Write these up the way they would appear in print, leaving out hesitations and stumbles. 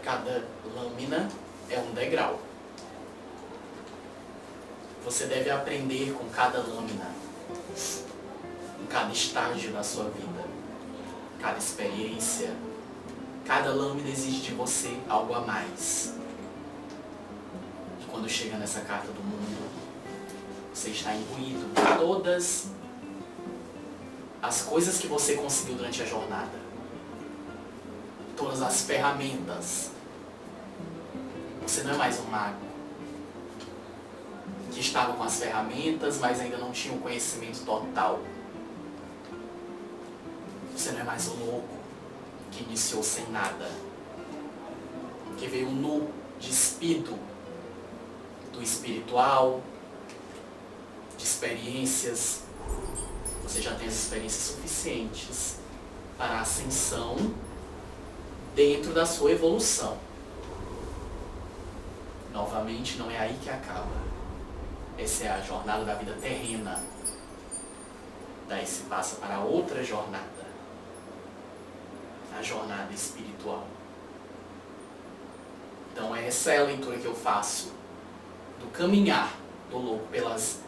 Cada lâmina é um degrau. Você deve aprender com cada lâmina, com cada estágio da sua vida, cada experiência. Cada lâmina exige de você algo a mais. E quando chega nessa carta do mundo, você está imbuído de todas as coisas que você conseguiu durante a jornada. Todas as ferramentas. Você não é mais um mago que estava com as ferramentas, mas ainda não tinha o conhecimento total. Você não é mais um louco que iniciou sem nada, que veio nu, despido do espiritual, de experiências. Você já tem as experiências suficientes para a ascensão dentro da sua evolução. Novamente, não é aí que acaba. Essa é a jornada da vida terrena. Daí se passa para outra jornada. A jornada espiritual. Então essa é a leitura que eu faço do caminhar do louco pelas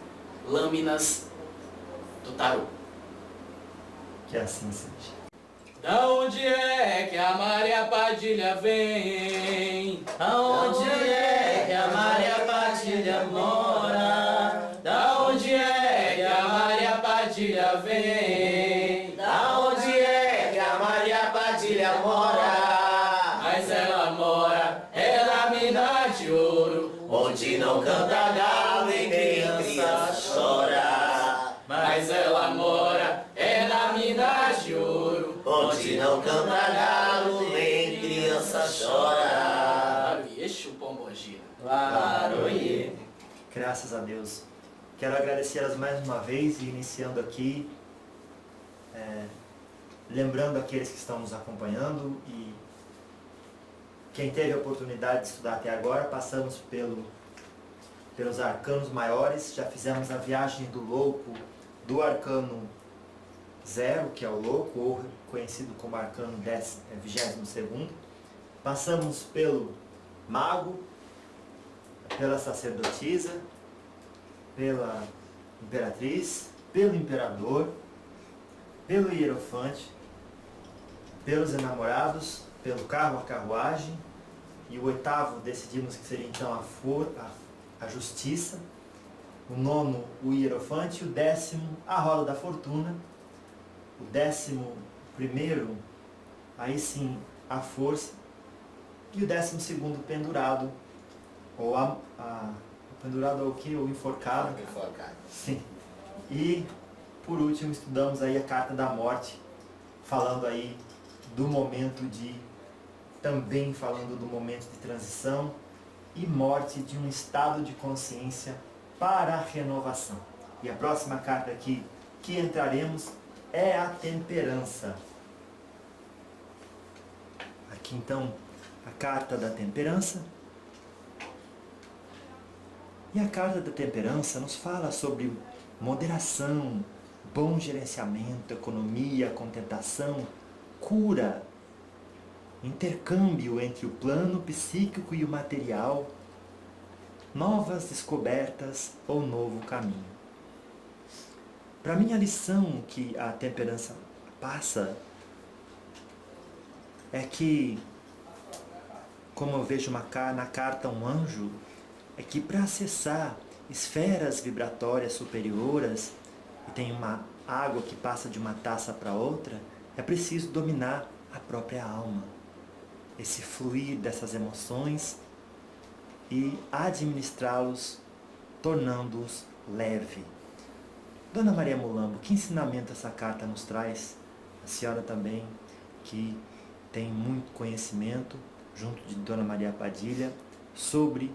lâminas do tarô. Que assim seja. Da onde é que a Maria Padilha vem? Aonde é que a Maria Padilha mora? Da onde é que a Maria Padilha vem? Da onde é que a Maria Padilha mora? Mas ela mora é na mina de ouro, Onde não canta galo e criança chora. mas ela mora é na mina de ouro, Onde não canta galo nem criança chora. e Exu Pombogira. Laroie. Graças a Deus. Quero agradecê-las mais uma vez e iniciando aqui, lembrando aqueles que estão nos acompanhando e quem teve a oportunidade de estudar até agora, passamos pelos arcanos maiores, já fizemos a viagem do louco, do arcano 0, que é o louco, ou conhecido como arcano 22º. Passamos pelo mago, pela sacerdotisa, pela imperatriz, pelo imperador, pelo hierofante, pelos enamorados, pelo carro, a carruagem, e o 8º decidimos que seria então a justiça, o 9º o hierofante, o 10º a roda da fortuna, o 11º aí sim a força, e o 12º pendurado, ou o pendurado é o que? O enforcado. Sim. E por último estudamos aí a carta da morte, falando aí do momento também falando do momento de transição e morte de um estado de consciência para a renovação. E a próxima carta aqui que entraremos é a temperança. Aqui então a carta da temperança. E a carta da temperança nos fala sobre moderação, bom gerenciamento, economia, contentação, cura, intercâmbio entre o plano psíquico e o material, novas descobertas ou novo caminho. Para mim, a lição que a temperança passa é que, como eu vejo na carta um anjo, é que para acessar esferas vibratórias superiores, e tem uma água que passa de uma taça para outra, é preciso dominar a própria alma, esse fluir dessas emoções e administrá-los, tornando-os leve. Dona Maria Mulambo, que ensinamento essa carta nos traz? A senhora também, que tem muito conhecimento, junto de Dona Maria Padilha, sobre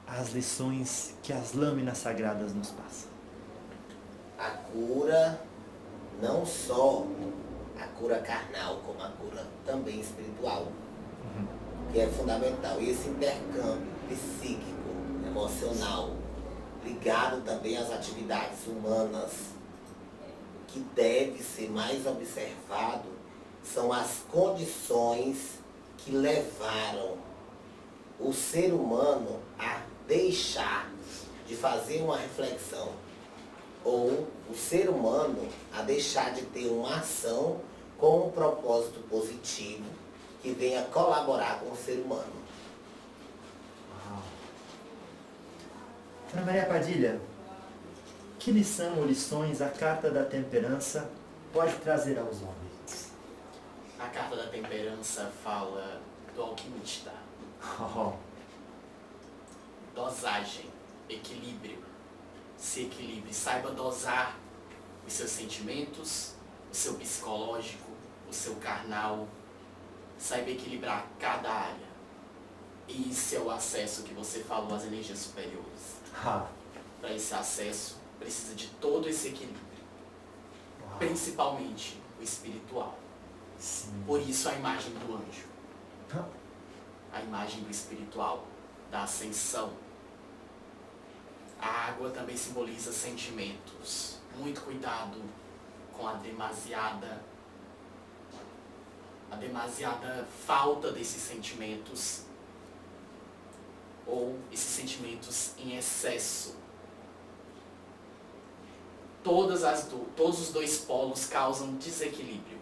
as lições que as lâminas sagradas nos passam. A cura, não só a cura carnal, como a cura também espiritual, que é fundamental. E esse intercâmbio psíquico, emocional, ligado também às atividades humanas, que deve ser mais observado, são as condições que levaram o ser humano a deixar de fazer uma reflexão, ou o ser humano a deixar de ter uma ação com um propósito positivo que venha colaborar com o ser humano. Uau. Ana Maria Padilha, que lição ou lições a Carta da Temperança pode trazer aos homens? A Carta da Temperança fala do alquimista. Oh. Dosagem, equilíbrio. Se equilibre, saiba dosar os seus sentimentos, o seu psicológico, o seu carnal. Saiba equilibrar cada área. E esse é o acesso que você falou às energias superiores. Ah. Para esse acesso, precisa de todo esse equilíbrio. Uau. Principalmente o espiritual. Sim. Por isso a imagem do anjo. Ah. A imagem do espiritual, da ascensão. A água também simboliza sentimentos. Muito cuidado com a demasiada falta desses sentimentos, ou esses sentimentos em excesso. Todos os dois polos causam desequilíbrio.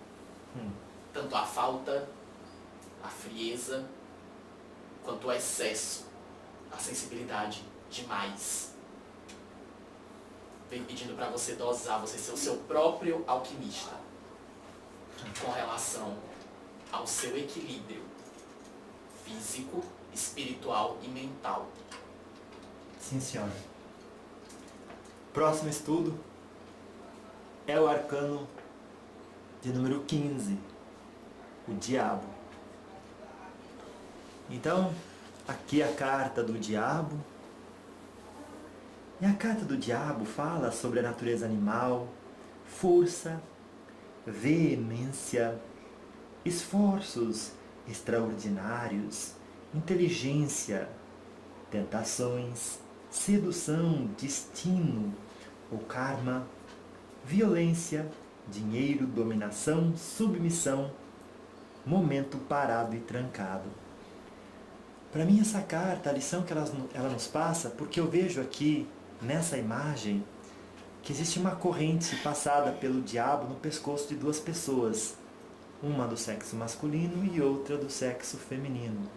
Tanto a falta, a frieza, quanto o excesso, a sensibilidade demais. Vem pedindo para você dosar, você ser o seu próprio alquimista com relação ao seu equilíbrio físico, espiritual e mental. Sim, senhora. Próximo estudo é o arcano de número 15, o diabo. Então, aqui a carta do diabo. E a carta do diabo fala sobre a natureza animal, força, veemência, esforços extraordinários, inteligência, tentações, sedução, destino, o karma, violência, dinheiro, dominação, submissão, momento parado e trancado. Para mim essa carta, a lição que ela nos passa, porque eu vejo aqui nessa imagem que existe uma corrente passada pelo diabo no pescoço de duas pessoas, uma do sexo masculino e outra do sexo feminino.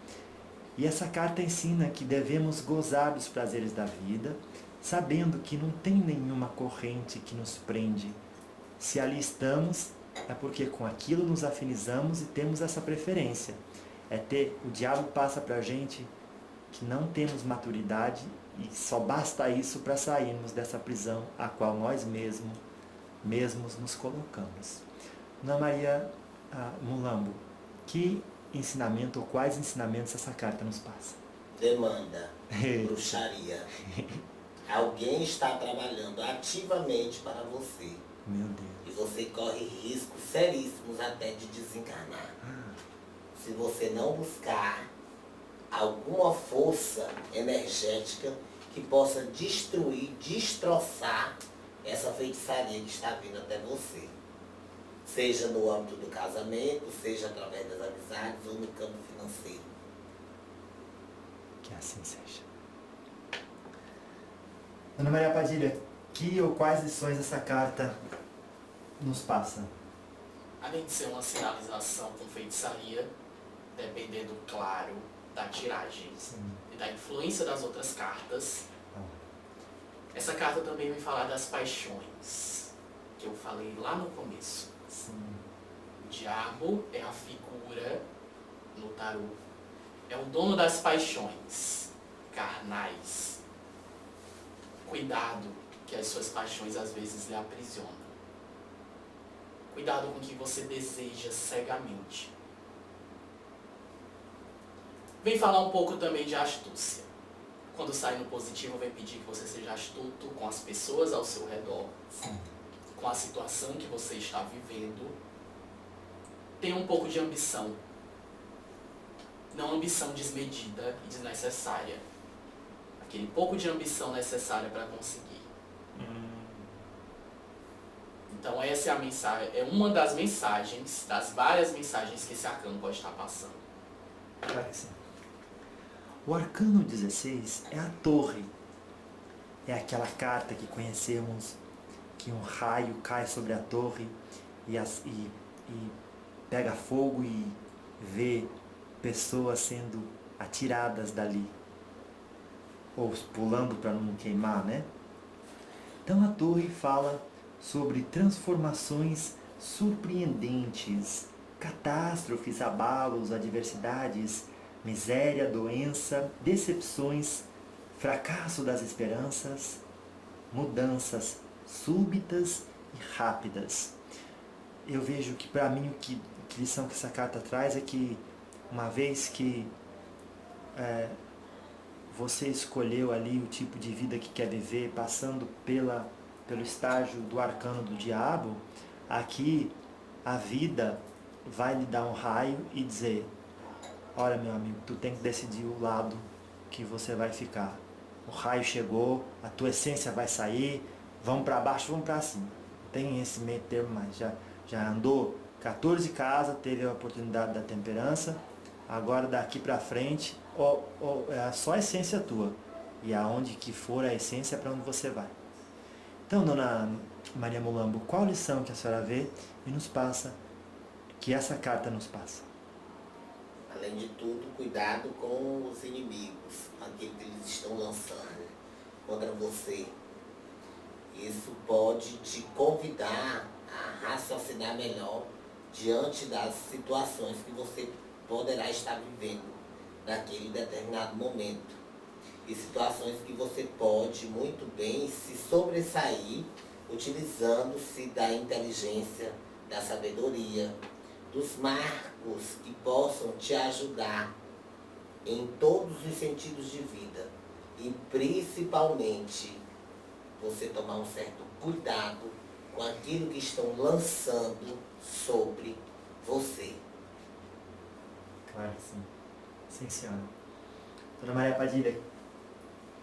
E essa carta ensina que devemos gozar dos prazeres da vida, sabendo que não tem nenhuma corrente que nos prende. Se ali estamos, é porque com aquilo nos afinizamos e temos essa preferência. O diabo passa para a gente que não temos maturidade e só basta isso para sairmos dessa prisão a qual nós mesmos nos colocamos. Ana Maria Mulambo, que ensinamento ou quais ensinamentos essa carta nos passa? Demanda, bruxaria. Alguém está trabalhando ativamente para você. Meu Deus. E você corre riscos seríssimos até de desencarnar. Se você não buscar alguma força energética que possa destruir, destroçar essa feitiçaria que está vindo até você. Seja no âmbito do casamento, seja através das amizades ou no campo financeiro. Que assim seja. Ana Maria Padilha, que ou quais lições essa carta nos passa? Além de ser uma sinalização com feitiçaria, dependendo, claro, da tiragem. Sim. E da influência das outras cartas, essa carta também vem falar das paixões, que eu falei lá no começo. Sim. O diabo é a figura no tarô, é o dono das paixões carnais. Cuidado, que as suas paixões às vezes lhe aprisionam. Cuidado com o que você deseja cegamente. Vem falar um pouco também de astúcia. Quando sai no positivo, vem pedir que você seja astuto com as pessoas ao seu redor, com a situação que você está vivendo. Tenha um pouco de ambição. Não ambição desmedida e desnecessária. Aquele pouco de ambição necessária para conseguir. Então essa é a mensagem, é uma das mensagens, das várias mensagens que esse arcano pode estar passando. Claro que sim. O arcano 16 é a torre. É aquela carta que conhecemos, que um raio cai sobre a torre e pega fogo e vê pessoas sendo atiradas dali. Ou pulando para não queimar, né? Então a torre fala sobre transformações surpreendentes, catástrofes, abalos, adversidades, miséria, doença, decepções, fracasso das esperanças, mudanças súbitas e rápidas. Eu vejo que para mim que lição que essa carta traz é que uma vez que você escolheu ali o tipo de vida que quer viver, passando pelo estágio do arcano do diabo, aqui a vida vai lhe dar um raio e dizer: olha, meu amigo, tu tem que decidir o lado que você vai ficar. O raio chegou, a tua essência vai sair, vamos para baixo, vamos para cima. Não tem esse meio termo mais. Já andou 14 casas, teve a oportunidade da temperança, agora daqui para frente é só a essência tua. E aonde que for a essência é para onde você vai. Então, dona Maria Mulambo, qual lição que a senhora vê e nos passa, que essa carta nos passa? Além de tudo, cuidado com os inimigos, aquilo que eles estão lançando contra você. Isso pode te convidar a raciocinar melhor diante das situações que você poderá estar vivendo naquele determinado momento. E situações que você pode muito bem se sobressair utilizando-se da inteligência, da sabedoria, dos marcos que possam te ajudar em todos os sentidos de vida e principalmente você tomar um certo cuidado com aquilo que estão lançando sobre você. Claro que sim. Sim, senhora. Dona Maria Padilha,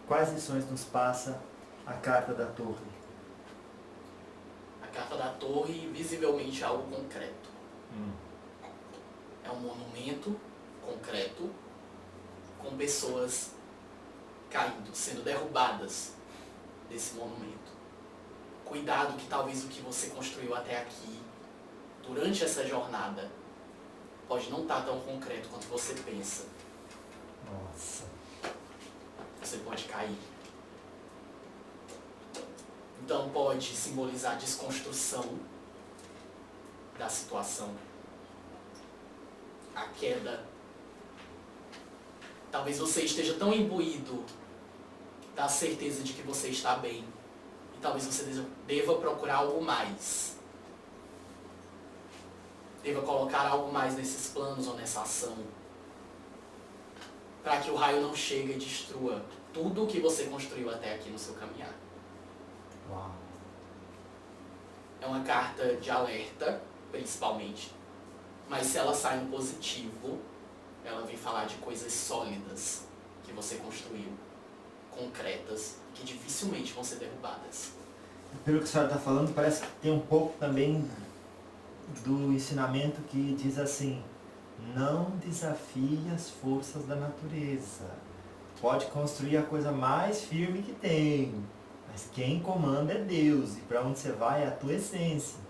quais lições nos passa a carta da torre? A carta da torre, visivelmente, é algo concreto. É um monumento concreto com pessoas caindo, sendo derrubadas desse monumento. Cuidado que talvez o que você construiu até aqui, durante essa jornada, pode não estar tão concreto quanto você pensa. Nossa. Você pode cair. Então pode simbolizar desconstrução da situação, a queda. Talvez você esteja tão imbuído da certeza de que você está bem, e talvez você deva procurar algo mais. Deva colocar algo mais nesses planos ou nessa ação, para que o raio não chegue e destrua tudo o que você construiu até aqui no seu caminhar. Uau. É uma carta de alerta, principalmente, mas se ela sai no positivo, ela vem falar de coisas sólidas que você construiu, concretas, que dificilmente vão ser derrubadas. Pelo que a senhora está falando, parece que tem um pouco também do ensinamento que diz assim: não desafie as forças da natureza. Pode construir a coisa mais firme que tem, mas quem comanda é Deus, e para onde você vai é a tua essência.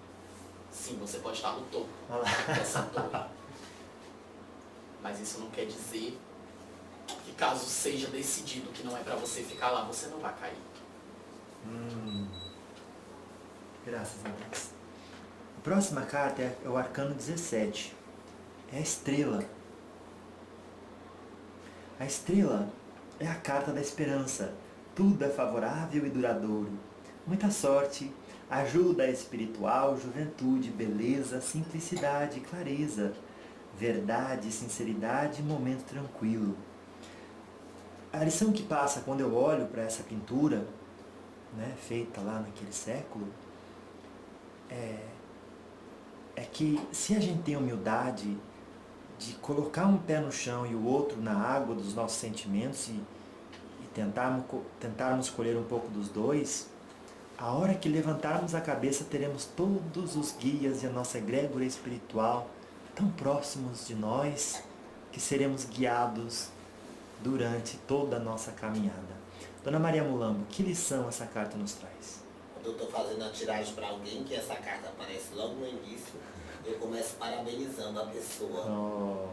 Sim, você pode estar no topo Olha lá. dessa torre. Mas isso não quer dizer que caso seja decidido que não é para você ficar lá, você não vai cair. Graças a Deus. A próxima carta é o arcano 17. É a estrela. A estrela é a carta da esperança. Tudo é favorável e duradouro. Muita sorte, ajuda espiritual, juventude, beleza, simplicidade, clareza, verdade, sinceridade e momento tranquilo. A lição que passa quando eu olho para essa pintura, né, feita lá naquele século, é que se a gente tem humildade de colocar um pé no chão e o outro na água dos nossos sentimentos e tentarmos colher um pouco dos dois, a hora que levantarmos a cabeça teremos todos os guias e a nossa egrégora espiritual tão próximos de nós que seremos guiados durante toda a nossa caminhada. Dona Maria Mulambo, que lição essa carta nos traz? Quando eu estou fazendo a tiragem para alguém, que essa carta aparece logo no início, eu começo parabenizando a pessoa,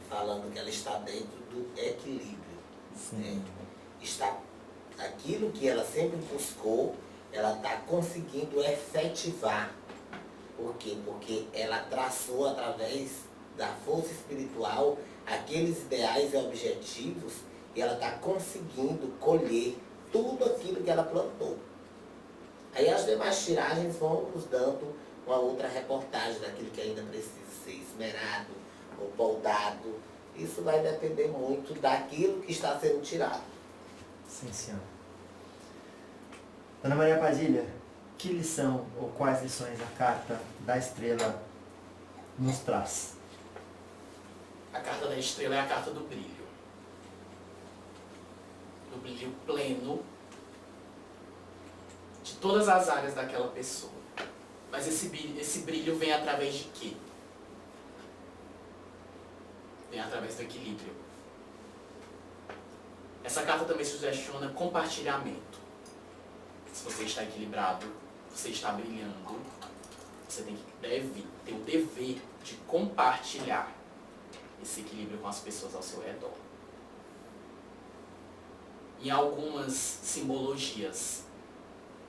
falando que ela está dentro do equilíbrio. Sim. Está aquilo que ela sempre buscou, ela está conseguindo efetivar. Por quê? Porque ela traçou através da força espiritual aqueles ideais e objetivos e ela está conseguindo colher tudo aquilo que ela plantou. Aí as demais tiragens vão nos dando uma outra reportagem daquilo que ainda precisa ser esmerado ou poldado. Isso vai depender muito daquilo que está sendo tirado. Sim, senhora. Dona Maria Padilha, que lição ou quais lições a carta da estrela nos traz? A carta da estrela é a carta do brilho. Do brilho pleno de todas as áreas daquela pessoa. Mas esse brilho vem através de quê? Vem através do equilíbrio. Essa carta também sugestiona compartilhamento. Se você está equilibrado, você está brilhando, você deve ter o dever de compartilhar esse equilíbrio com as pessoas ao seu redor. Em algumas simbologias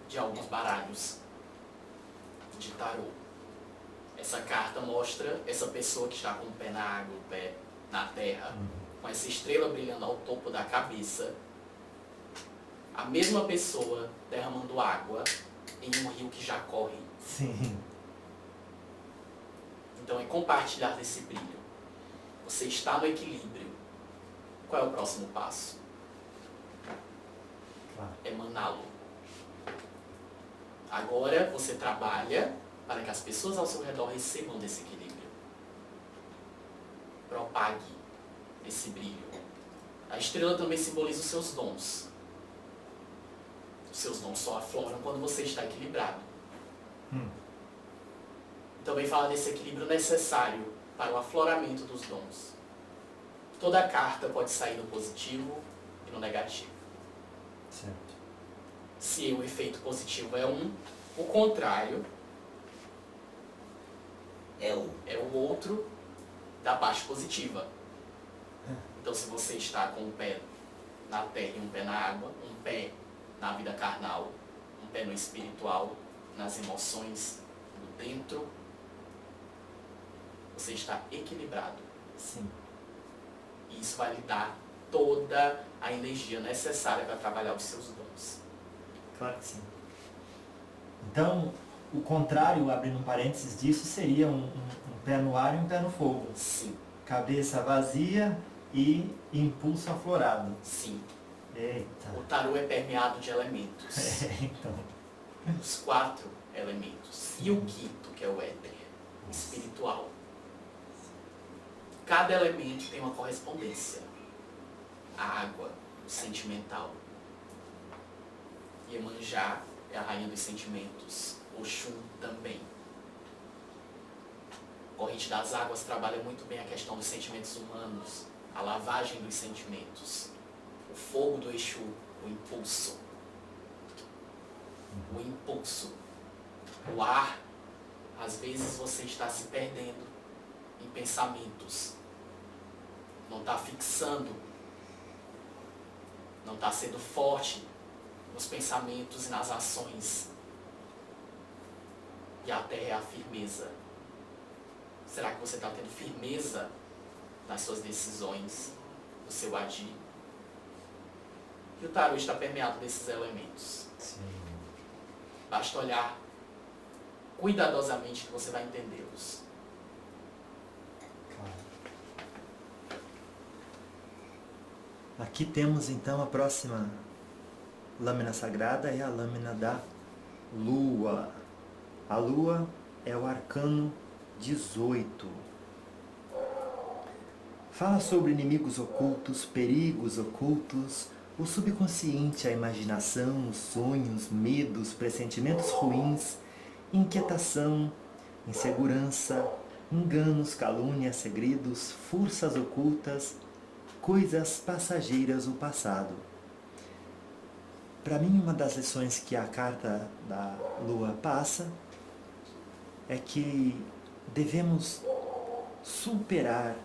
de alguns baralhos de tarô, essa carta mostra essa pessoa que está com o pé na água, o pé na terra, com essa estrela brilhando ao topo da cabeça, a mesma pessoa derramando água em um rio que já corre. Sim. Então é compartilhar desse brilho. Você está no equilíbrio. Qual é o próximo passo? Claro. Emaná-lo. Agora você trabalha para que as pessoas ao seu redor recebam desse equilíbrio. Propague esse brilho. A estrela também simboliza os seus dons. Os seus dons só afloram quando você está equilibrado. Também fala desse equilíbrio necessário para o afloramento dos dons. Toda carta pode sair no positivo e no negativo. Certo. Se o efeito positivo é um, o contrário é o outro da parte positiva. Então, se você está com um pé na terra e um pé na água, um pé na vida carnal, um pé no espiritual, nas emoções, no dentro, você está equilibrado. Sim. E isso vai lhe dar toda a energia necessária para trabalhar os seus dons. Claro que sim. Então, o contrário, abrindo um parênteses disso, seria um pé no ar e um pé no fogo. Sim. Cabeça vazia e impulso aflorado. Sim. Eita. O tarô é permeado de elementos. Então. Os 4 elementos. E o quinto, que é o éter, espiritual. Cada elemento tem uma correspondência. A água, o sentimental. Iemanjá é a rainha dos sentimentos. Oxum também. A corrente das águas trabalha muito bem a questão dos sentimentos humanos, a lavagem dos sentimentos. O fogo do Exu, o impulso. O impulso. O ar, às vezes você está se perdendo em pensamentos. Não está fixando. Não está sendo forte nos pensamentos e nas ações. E a terra é a firmeza. Será que você está tendo firmeza nas suas decisões, no seu agir? E o tarô está permeado desses elementos. Sim. Basta olhar cuidadosamente que você vai entendê-los. Claro. Aqui temos então a próxima lâmina sagrada, é a lâmina da Lua. A Lua é o arcano 18. Fala sobre inimigos ocultos, perigos ocultos, o subconsciente, a imaginação, os sonhos, medos, pressentimentos ruins, inquietação, insegurança, Enganos, calúnias, segredos, forças ocultas, coisas passageiras o passado. Para mim, uma das lições que a carta da Lua passa é que devemos superar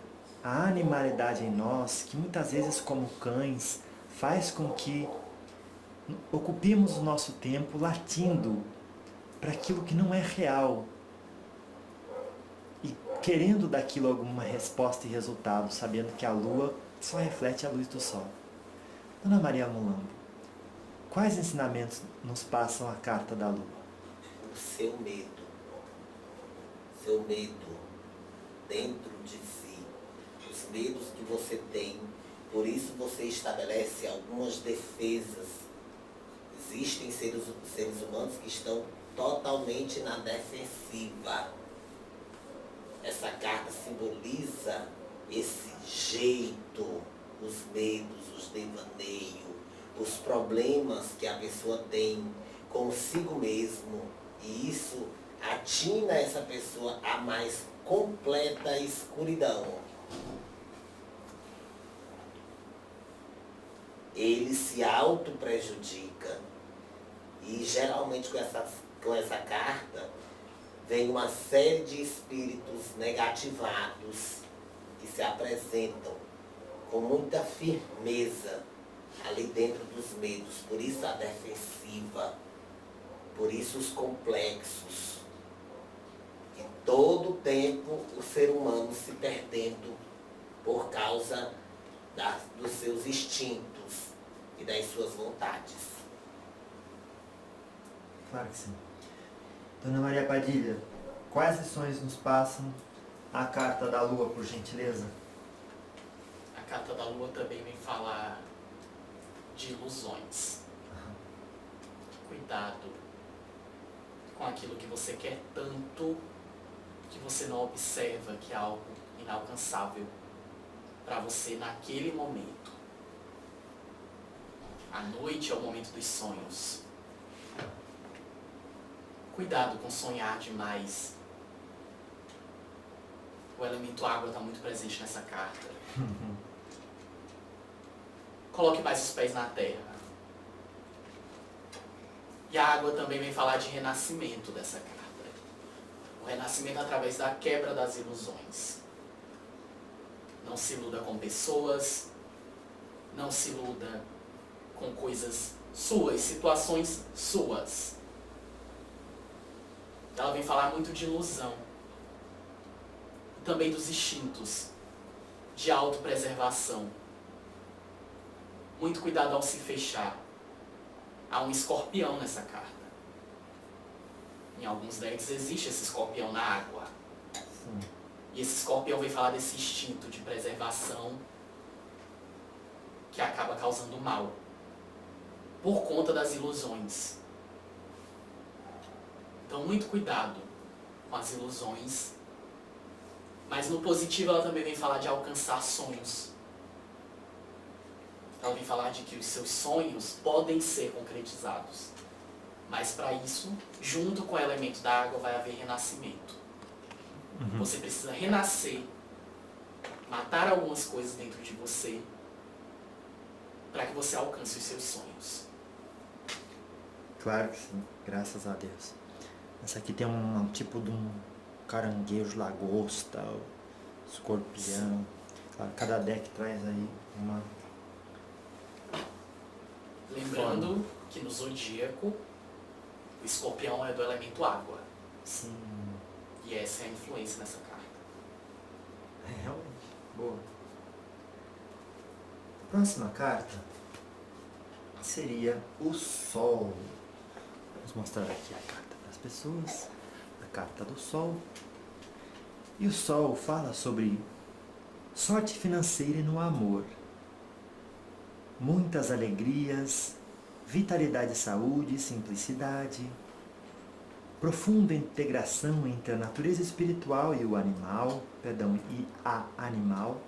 a animalidade em nós, que muitas vezes, como cães, faz com que ocupemos o nosso tempo latindo para aquilo que não é real e querendo daquilo alguma resposta e resultado, sabendo que a Lua só reflete a luz do Sol. Dona Maria Mulambo, quais ensinamentos nos passam a carta da Lua? O seu medo dentro de si, os medos que você tem, por isso você estabelece algumas defesas. Existem seres humanos que estão totalmente na defensiva. Essa carta simboliza esse jeito, os medos, os devaneios, os problemas que a pessoa tem consigo mesmo, e isso atina essa pessoa a mais completa escuridão. Ele se auto-prejudica, e geralmente com essa carta vem uma série de espíritos negativados que se apresentam com muita firmeza ali dentro dos medos. Por isso a defensiva, por isso os complexos. E todo o tempo o ser humano se perdendo por causa dos seus instintos e das suas vontades. Claro que sim. Dona Maria Padilha, quais lições nos passam a carta da Lua, por gentileza? A carta da Lua também vem falar de ilusões. Cuidado com aquilo que você quer tanto que você não observa que é algo inalcançável para você naquele momento. A noite é o momento dos sonhos. Cuidado com sonhar demais. O elemento água está muito presente nessa carta. Coloque mais os pés na terra. E a água também vem falar de renascimento dessa carta. O renascimento através da quebra das ilusões. Não se iluda com pessoas, não se iluda com coisas suas, situações suas. Ela vem falar muito de ilusão. E também dos instintos de autopreservação. Muito cuidado ao se fechar. Há um escorpião nessa carta. Em alguns decks existe esse escorpião na água. Sim. E esse escorpião vem falar desse instinto de preservação que acaba causando mal. Por conta das ilusões. Então, muito cuidado com as ilusões. Mas no positivo ela também vem falar de alcançar sonhos. Ela vem falar de que os seus sonhos podem ser concretizados. Mas para isso, junto com o elemento da água, vai haver renascimento. Você precisa renascer, matar algumas coisas dentro de você, para que você alcance os seus sonhos. Claro que sim, graças a Deus. Essa aqui tem um tipo de um caranguejo, lagosta, escorpião. Claro, cada deck traz aí uma... Lembrando que no zodíaco, o escorpião é do elemento água. Sim. E essa é a influência nessa carta. É, realmente. Boa. Próxima carta seria o Sol. Vamos mostrar aqui a carta das pessoas. A carta do Sol. E o Sol fala sobre sorte financeira e no amor. Muitas alegrias, vitalidade e saúde, simplicidade, profunda integração entre a natureza espiritual e o animal, e a animal,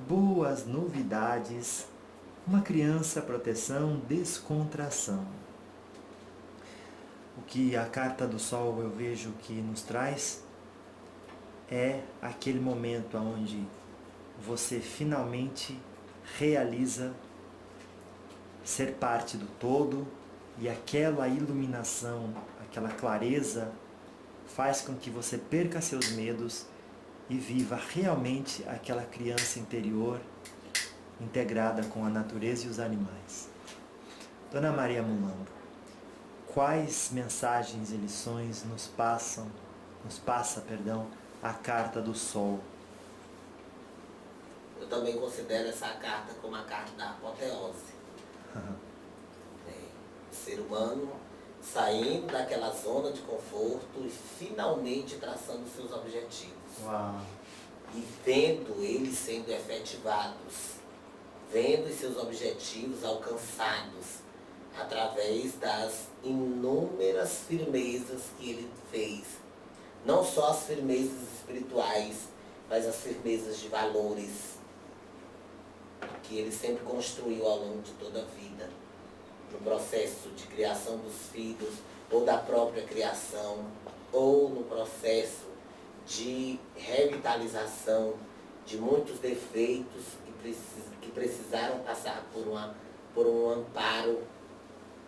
boas novidades, uma criança, proteção, descontração. O que a carta do Sol eu vejo que nos traz é aquele momento onde você finalmente realiza ser parte do todo e aquela iluminação, aquela clareza faz com que você perca seus medos e viva realmente aquela criança interior integrada com a natureza e os animais. Dona Maria Mulambo, quais mensagens e lições nos passa, a carta do Sol? Eu também considero essa carta como a carta da apoteose. O ser humano saindo daquela zona de conforto e finalmente traçando seus objetivos. Uau. E vendo eles sendo efetivados, vendo os seus objetivos alcançados através das inúmeras firmezas que ele fez. Não só as firmezas espirituais, mas as firmezas de valores que ele sempre construiu ao longo de toda a vida. No processo de criação dos filhos, ou da própria criação, ou no processo de revitalização de muitos defeitos que precisaram passar por um amparo,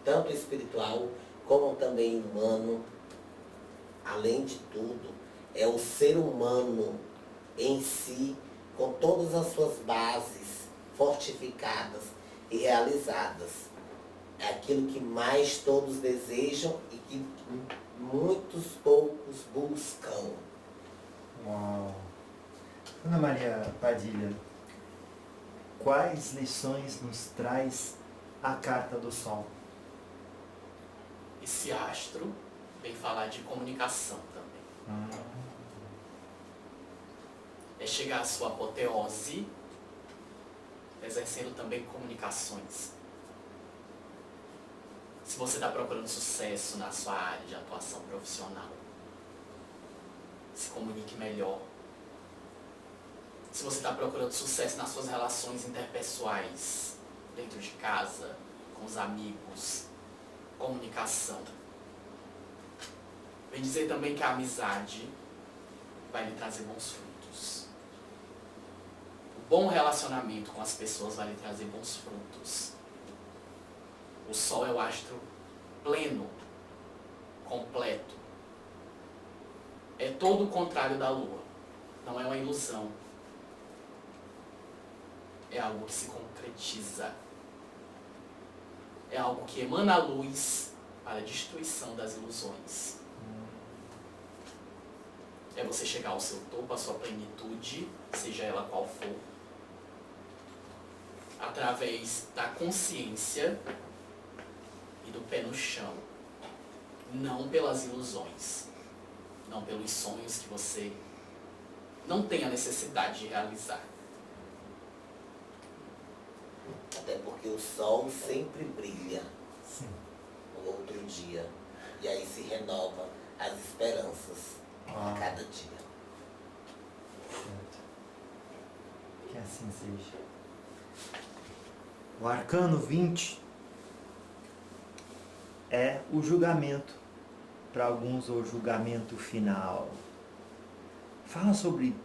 tanto espiritual como também humano. Além de tudo, é o ser humano em si, com todas as suas bases fortificadas e realizadas. É aquilo que mais todos desejam e que muitos poucos buscam. Uau! Ana Maria Padilha, quais lições nos traz a carta do Sol? Esse astro vem falar de comunicação também. É chegar à sua apoteose, exercendo também comunicações. Se você está procurando sucesso na sua área de atuação profissional, se comunique melhor. Se você está procurando sucesso nas suas relações interpessoais, dentro de casa, com os amigos, comunicação. Vem dizer também que a amizade vai lhe trazer bons frutos. O bom relacionamento com as pessoas vai lhe trazer bons frutos. O Sol é o astro pleno, completo. É todo o contrário da Lua. Não é uma ilusão. É algo que se concretiza. É algo que emana a luz para a destruição das ilusões. É você chegar ao seu topo, à sua plenitude, seja ela qual for, através da consciência e do pé no chão. Não pelas ilusões, não pelos sonhos que você não tem a necessidade de realizar. Até porque o sol sempre brilha. Sim. No outro dia. E aí se renova as esperanças a cada dia. Certo. Que assim seja. O arcano 20 é o julgamento. Para alguns, o julgamento final. Fala sobre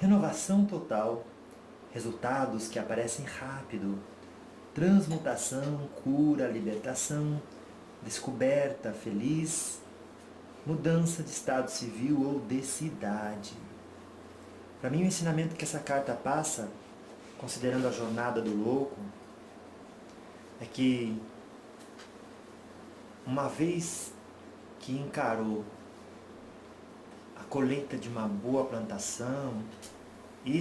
renovação total, resultados que aparecem rápido, transmutação, cura, libertação, descoberta feliz, mudança de estado civil ou de cidade. Para mim, o ensinamento que essa carta passa, considerando a jornada do louco, é que uma vez que encarou a colheita de uma boa plantação e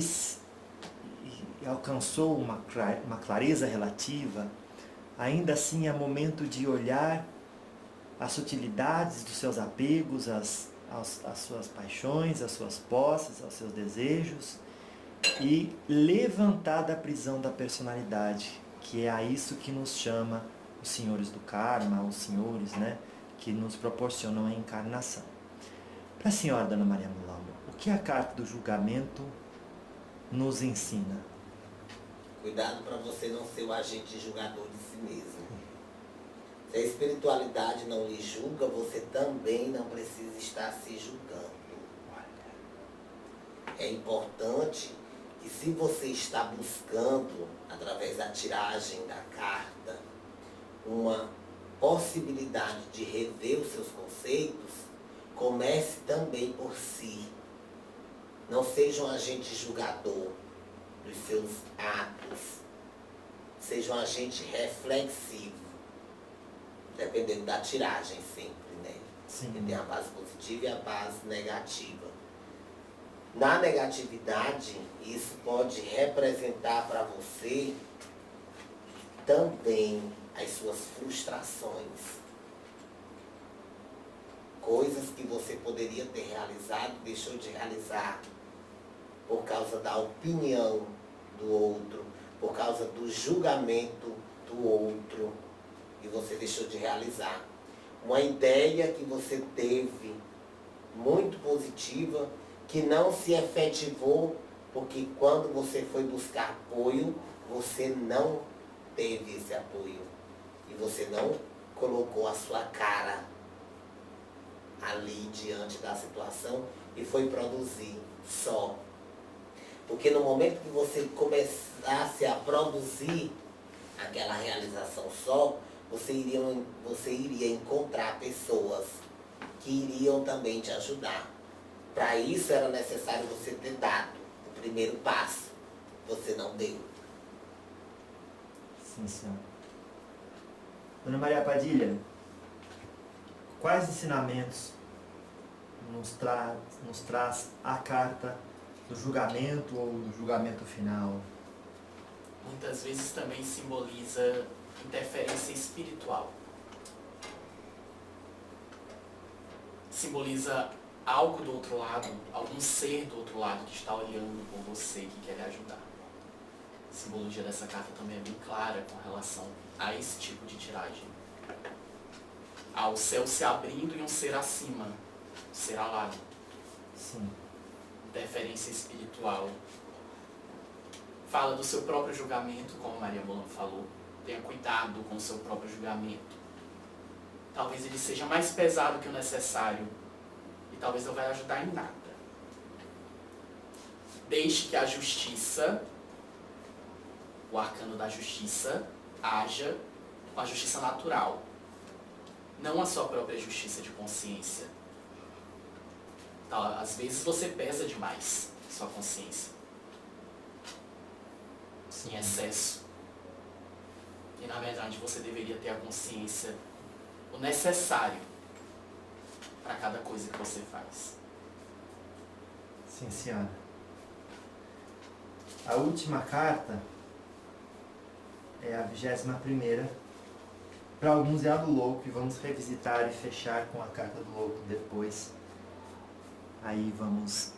alcançou uma clareza relativa, ainda assim é momento de olhar as sutilidades dos seus apegos, as suas paixões, as suas posses, aos seus desejos e levantar da prisão da personalidade, que é a isso que nos chama os senhores do karma, os senhores, que nos proporcionam a encarnação. Para a senhora, Dona Maria Mulambo, o que a carta do julgamento nos ensina? Cuidado para você não ser o agente julgador de si mesmo. Se a espiritualidade não lhe julga, você também não precisa estar se julgando. é importante que, se você está buscando, através da tiragem da carta, uma possibilidade de rever os seus conceitos, comece também por si. Não seja um agente julgador dos seus atos. Seja um agente reflexivo. Dependendo da tiragem sempre, né? Sim. Tem a base positiva e a base negativa. Na negatividade, isso pode representar para você também as suas frustrações. Coisas que você poderia ter realizado, deixou de realizar por causa da opinião do outro, por causa do julgamento do outro, e você deixou de realizar. Uma ideia que você teve muito positiva, que não se efetivou, porque quando você foi buscar apoio, você não teve esse apoio. E você não colocou a sua cara ali diante da situação e foi produzir só. Porque no momento que você começasse a produzir aquela realização só, você iria encontrar pessoas que iriam também te ajudar. Para isso era necessário você ter dado o primeiro passo. Você não deu. Sim, senhor. Dona Maria Padilha, quais ensinamentos nos traz a carta do julgamento ou do julgamento final? Muitas vezes também simboliza interferência espiritual. Simboliza algo do outro lado, algum ser do outro lado que está olhando por você, que quer lhe ajudar. A simbologia dessa carta também é bem clara com relação a esse tipo de tiragem. Ao céu se abrindo e um ser acima, um ser alado. Sim. Interferência espiritual. Fala do seu próprio julgamento, como Maria Molan falou. Tenha cuidado com o seu próprio julgamento. Talvez ele seja mais pesado que o necessário. E talvez não vai ajudar em nada. Deixe que a justiça, o arcano da justiça, haja com a justiça natural. Não a sua própria justiça de consciência. Então, às vezes você pesa demais sua consciência. Em excesso. E na verdade você deveria ter a consciência, o necessário para cada coisa que você faz. Sim, senhora. A última carta é a 21ª. Para alguns é a do louco, e vamos revisitar e fechar com a carta do louco depois. Aí vamos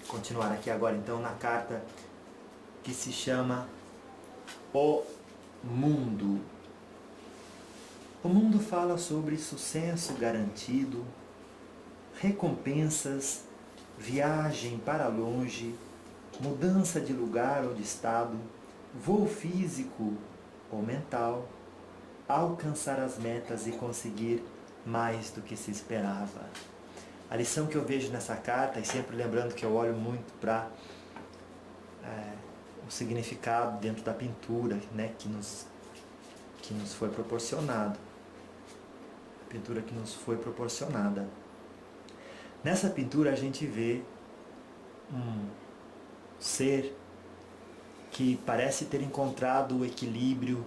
continuar aqui agora então na carta que se chama O Mundo. O mundo fala sobre sucesso garantido, recompensas, viagem para longe, mudança de lugar ou de estado, voo físico ou mental, alcançar as metas e conseguir mais do que se esperava. A lição que eu vejo nessa carta, e sempre lembrando que eu olho muito para o significado dentro da pintura, né, que nos foi proporcionado. A pintura que nos foi proporcionada. Nessa pintura a gente vê um ser que parece ter encontrado o equilíbrio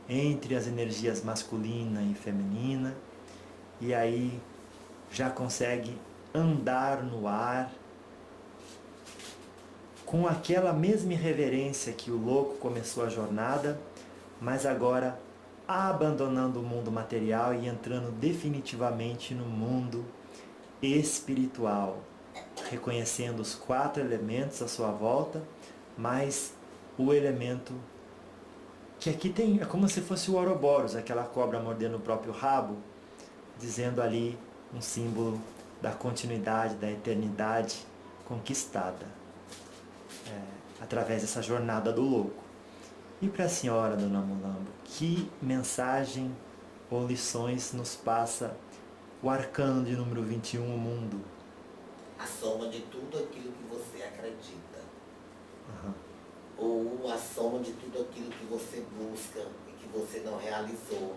entre as energias masculina e feminina, e aí já consegue andar no ar com aquela mesma irreverência que o louco começou a jornada, mas agora abandonando o mundo material e entrando definitivamente no mundo espiritual, reconhecendo os 4 elementos à sua volta, mas o elemento que aqui tem, é como se fosse o Ouroboros, aquela cobra mordendo o próprio rabo, dizendo ali um símbolo da continuidade, da eternidade conquistada através dessa jornada do louco. E para a senhora, Dona Mulambo, que mensagem ou lições nos passa o arcano de número 21, o mundo? a soma de tudo aquilo que você acredita. Aham. Ou a soma de tudo aquilo que você busca e que você não realizou.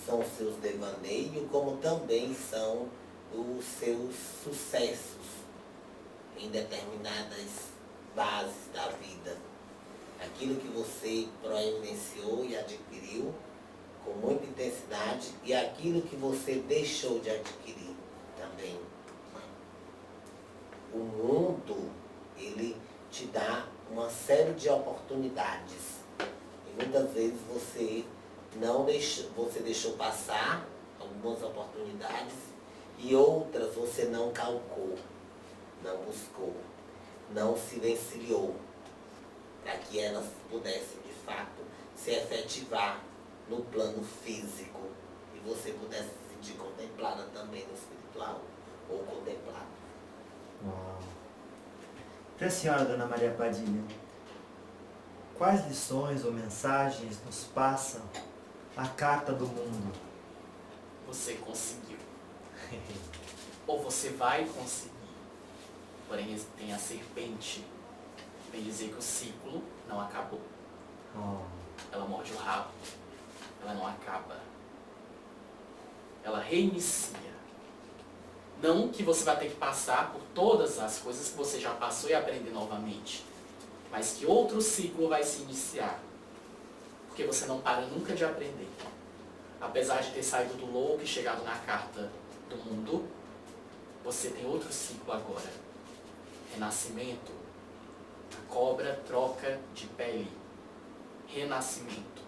São os seus devaneios, como também são os seus sucessos em determinadas bases da vida. Aquilo que você providenciou e adquiriu com muita intensidade e aquilo que você deixou de adquirir também. O mundo, ele te dá uma série de oportunidades. E muitas vezes você deixou passar algumas oportunidades e outras você não calcou, não buscou, não silenciou, para que elas pudessem de fato se efetivar no plano físico e você pudesse se sentir contemplada também no espiritual ou contemplado. Uau. Para a senhora, Dona Maria Padilha, quais lições ou mensagens nos passa a carta do mundo? Você conseguiu. Ou você vai conseguir. Porém, tem a serpente. Vem dizer que o ciclo não acabou. Oh. Ela morde o rabo. Ela não acaba. Ela reinicia. Não que você vai ter que passar por todas as coisas que você já passou e aprender novamente. Mas que outro ciclo vai se iniciar. Porque você não para nunca de aprender. Apesar de ter saído do louco e chegado na carta do mundo, você tem outro ciclo agora. Renascimento. A cobra troca de pele. Renascimento.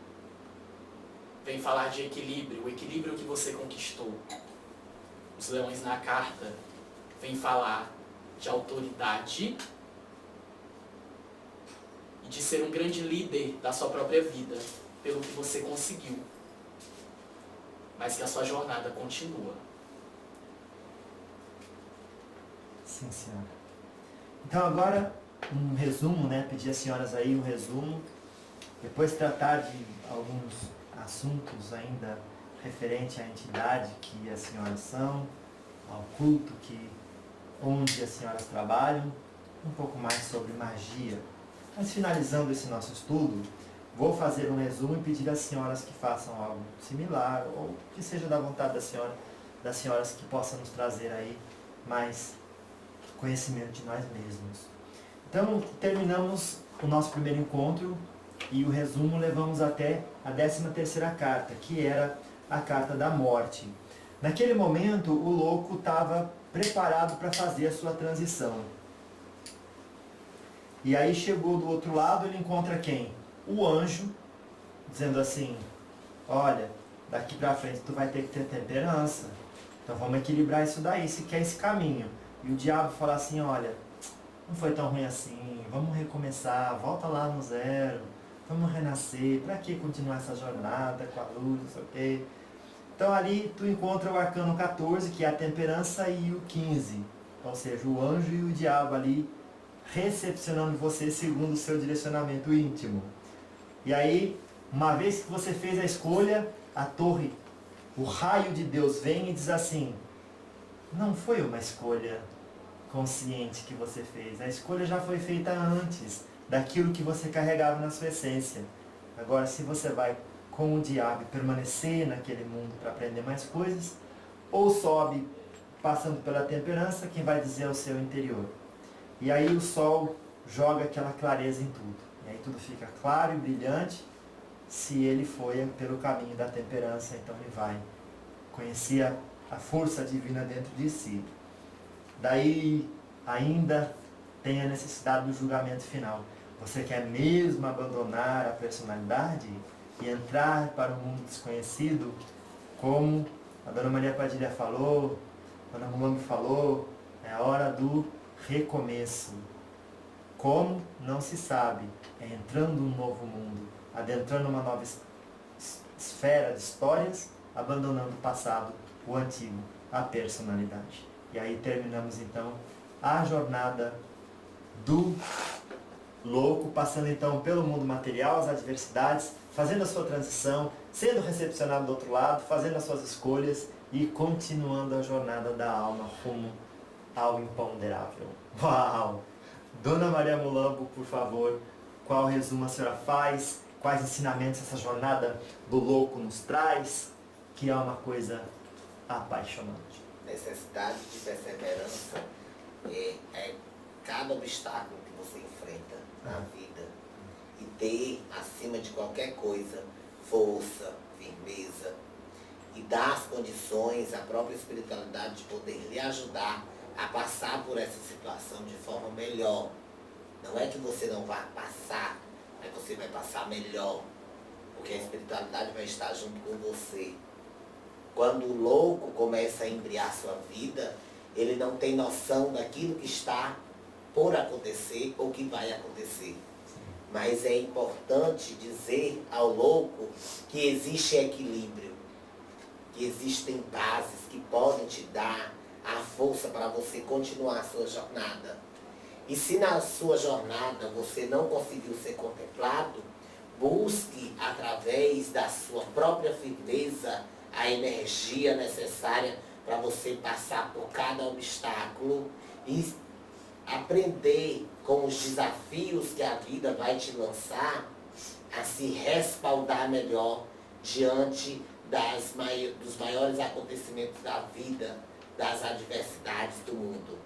Vem falar de equilíbrio, o equilíbrio que você conquistou. Os leões na carta vem falar de autoridade e de ser um grande líder da sua própria vida, pelo que você conseguiu. Mas que a sua jornada continua. Sim, senhora. Então agora um resumo, né? Pedir às senhoras aí um resumo. Depois tratar de alguns assuntos ainda referente à entidade que as senhoras são, ao culto onde as senhoras trabalham, um pouco mais sobre magia. Mas finalizando esse nosso estudo, vou fazer um resumo e pedir às senhoras que façam algo similar, ou que seja da vontade das senhoras que possam nos trazer aí mais conhecimento de nós mesmos. Então, terminamos o nosso primeiro encontro e o resumo levamos até a 13ª carta, que era a carta da morte. Naquele momento, o louco estava preparado para fazer a sua transição. E aí chegou do outro lado, ele encontra quem? O anjo, dizendo assim, olha, daqui para frente tu vai ter que ter temperança. Então vamos equilibrar isso daí, se quer esse caminho. E o diabo fala assim, olha, não foi tão ruim assim, vamos recomeçar, volta lá no zero, vamos renascer, para que continuar essa jornada com a luz, não sei o quê. Então ali tu encontra o arcano 14, que é a temperança, e o 15, ou seja, o anjo e o diabo ali recepcionando você segundo o seu direcionamento íntimo. E aí, uma vez que você fez a escolha, a torre, o raio de Deus vem e diz assim, não foi uma escolha consciente que você fez, a escolha já foi feita antes daquilo que você carregava na sua essência. Agora, se você vai com o diabo permanecer naquele mundo para aprender mais coisas, ou sobe passando pela temperança, quem vai dizer é o seu interior. E aí o sol joga aquela clareza em tudo. E aí tudo fica claro e brilhante. Se ele foi pelo caminho da temperança, então ele vai conhecer a força divina dentro de si. Daí ainda tem a necessidade do julgamento final. Você quer mesmo abandonar a personalidade e entrar para o mundo desconhecido, como a Dona Maria Padilha falou, a Dona Mulong falou, é a hora do recomeço. Como? Não se sabe. É entrando num novo mundo, adentrando uma nova esfera de histórias, abandonando o passado, o antigo, a personalidade. E aí terminamos então a jornada do louco, passando então pelo mundo material, as adversidades, fazendo a sua transição, sendo recepcionado do outro lado, fazendo as suas escolhas e continuando a jornada da alma rumo ao imponderável. Uau! Dona Maria Mulambo, por favor, qual resumo a senhora faz? Quais ensinamentos essa jornada do louco nos traz? Que é uma coisa apaixonante. Necessidade de perseverança é cada obstáculo que você enfrenta na vida. E ter, acima de qualquer coisa, força, firmeza. E dar as condições à própria espiritualidade de poder lhe ajudar a passar por essa situação de forma melhor. Não é que você não vai passar, mas você vai passar melhor. Porque a espiritualidade vai estar junto com você. Quando o louco começa a embriar sua vida, ele não tem noção daquilo que está por acontecer ou que vai acontecer. Mas é importante dizer ao louco que existe equilíbrio, que existem bases que podem te dar a força para você continuar a sua jornada. E se na sua jornada você não conseguiu ser contemplado, busque através da sua própria firmeza a energia necessária para você passar por cada obstáculo e aprender com os desafios que a vida vai te lançar a se respaldar melhor diante dos maiores acontecimentos da vida, das adversidades do mundo.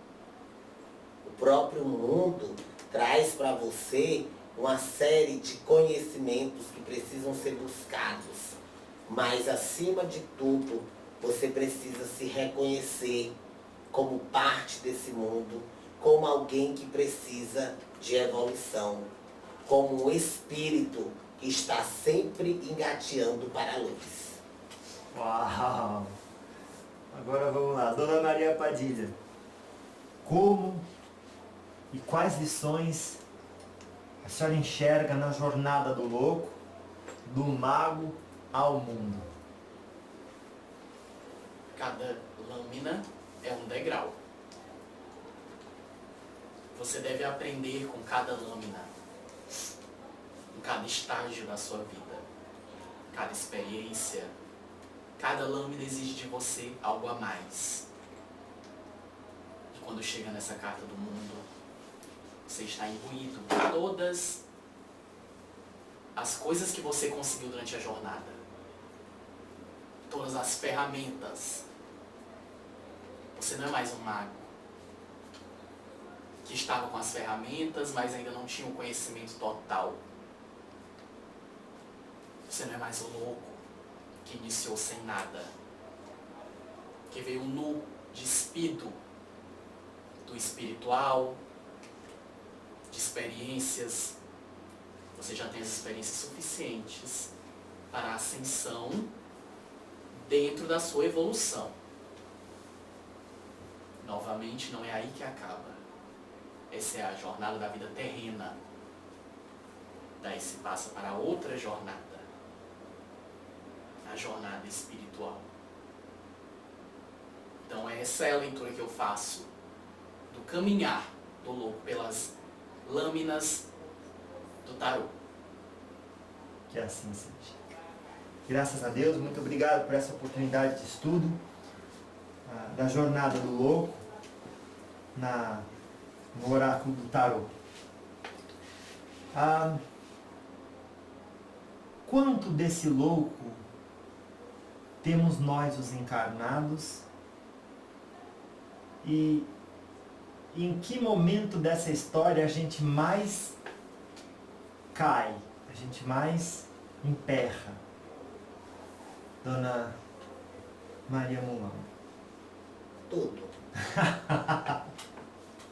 O próprio mundo traz para você uma série de conhecimentos que precisam ser buscados. Mas, acima de tudo, você precisa se reconhecer como parte desse mundo, como alguém que precisa de evolução, como um espírito que está sempre engateando para a luz. Uau! Agora vamos lá, Dona Maria Padilha. Como e quais lições a senhora enxerga na jornada do louco, do mago ao mundo? Cada lâmina é um degrau. Você deve aprender com cada lâmina, em cada estágio da sua vida, cada experiência. Cada lâmina exige de você algo a mais. E quando chega nessa carta do mundo, você está imbuído por todas as coisas que você conseguiu durante a jornada. Todas as ferramentas. Você não é mais um mago que estava com as ferramentas, mas ainda não tinha o conhecimento total. Você não é mais o louco que iniciou sem nada, que veio nu, despido do espiritual, de experiências. Você já tem as experiências suficientes para a ascensão dentro da sua evolução. Novamente, não é aí que acaba. Essa é a jornada da vida terrena. Daí se passa para outra jornada. A jornada espiritual. Então essa é a leitura que eu faço do caminhar do louco pelas lâminas do tarô. Que assim seja. Graças a Deus, muito obrigado por essa oportunidade de estudo da jornada do louco no oráculo do tarô. Quanto desse louco temos nós, os encarnados, e em que momento dessa história a gente mais cai, a gente mais emperra? Dona Maria Mulambo. Tudo.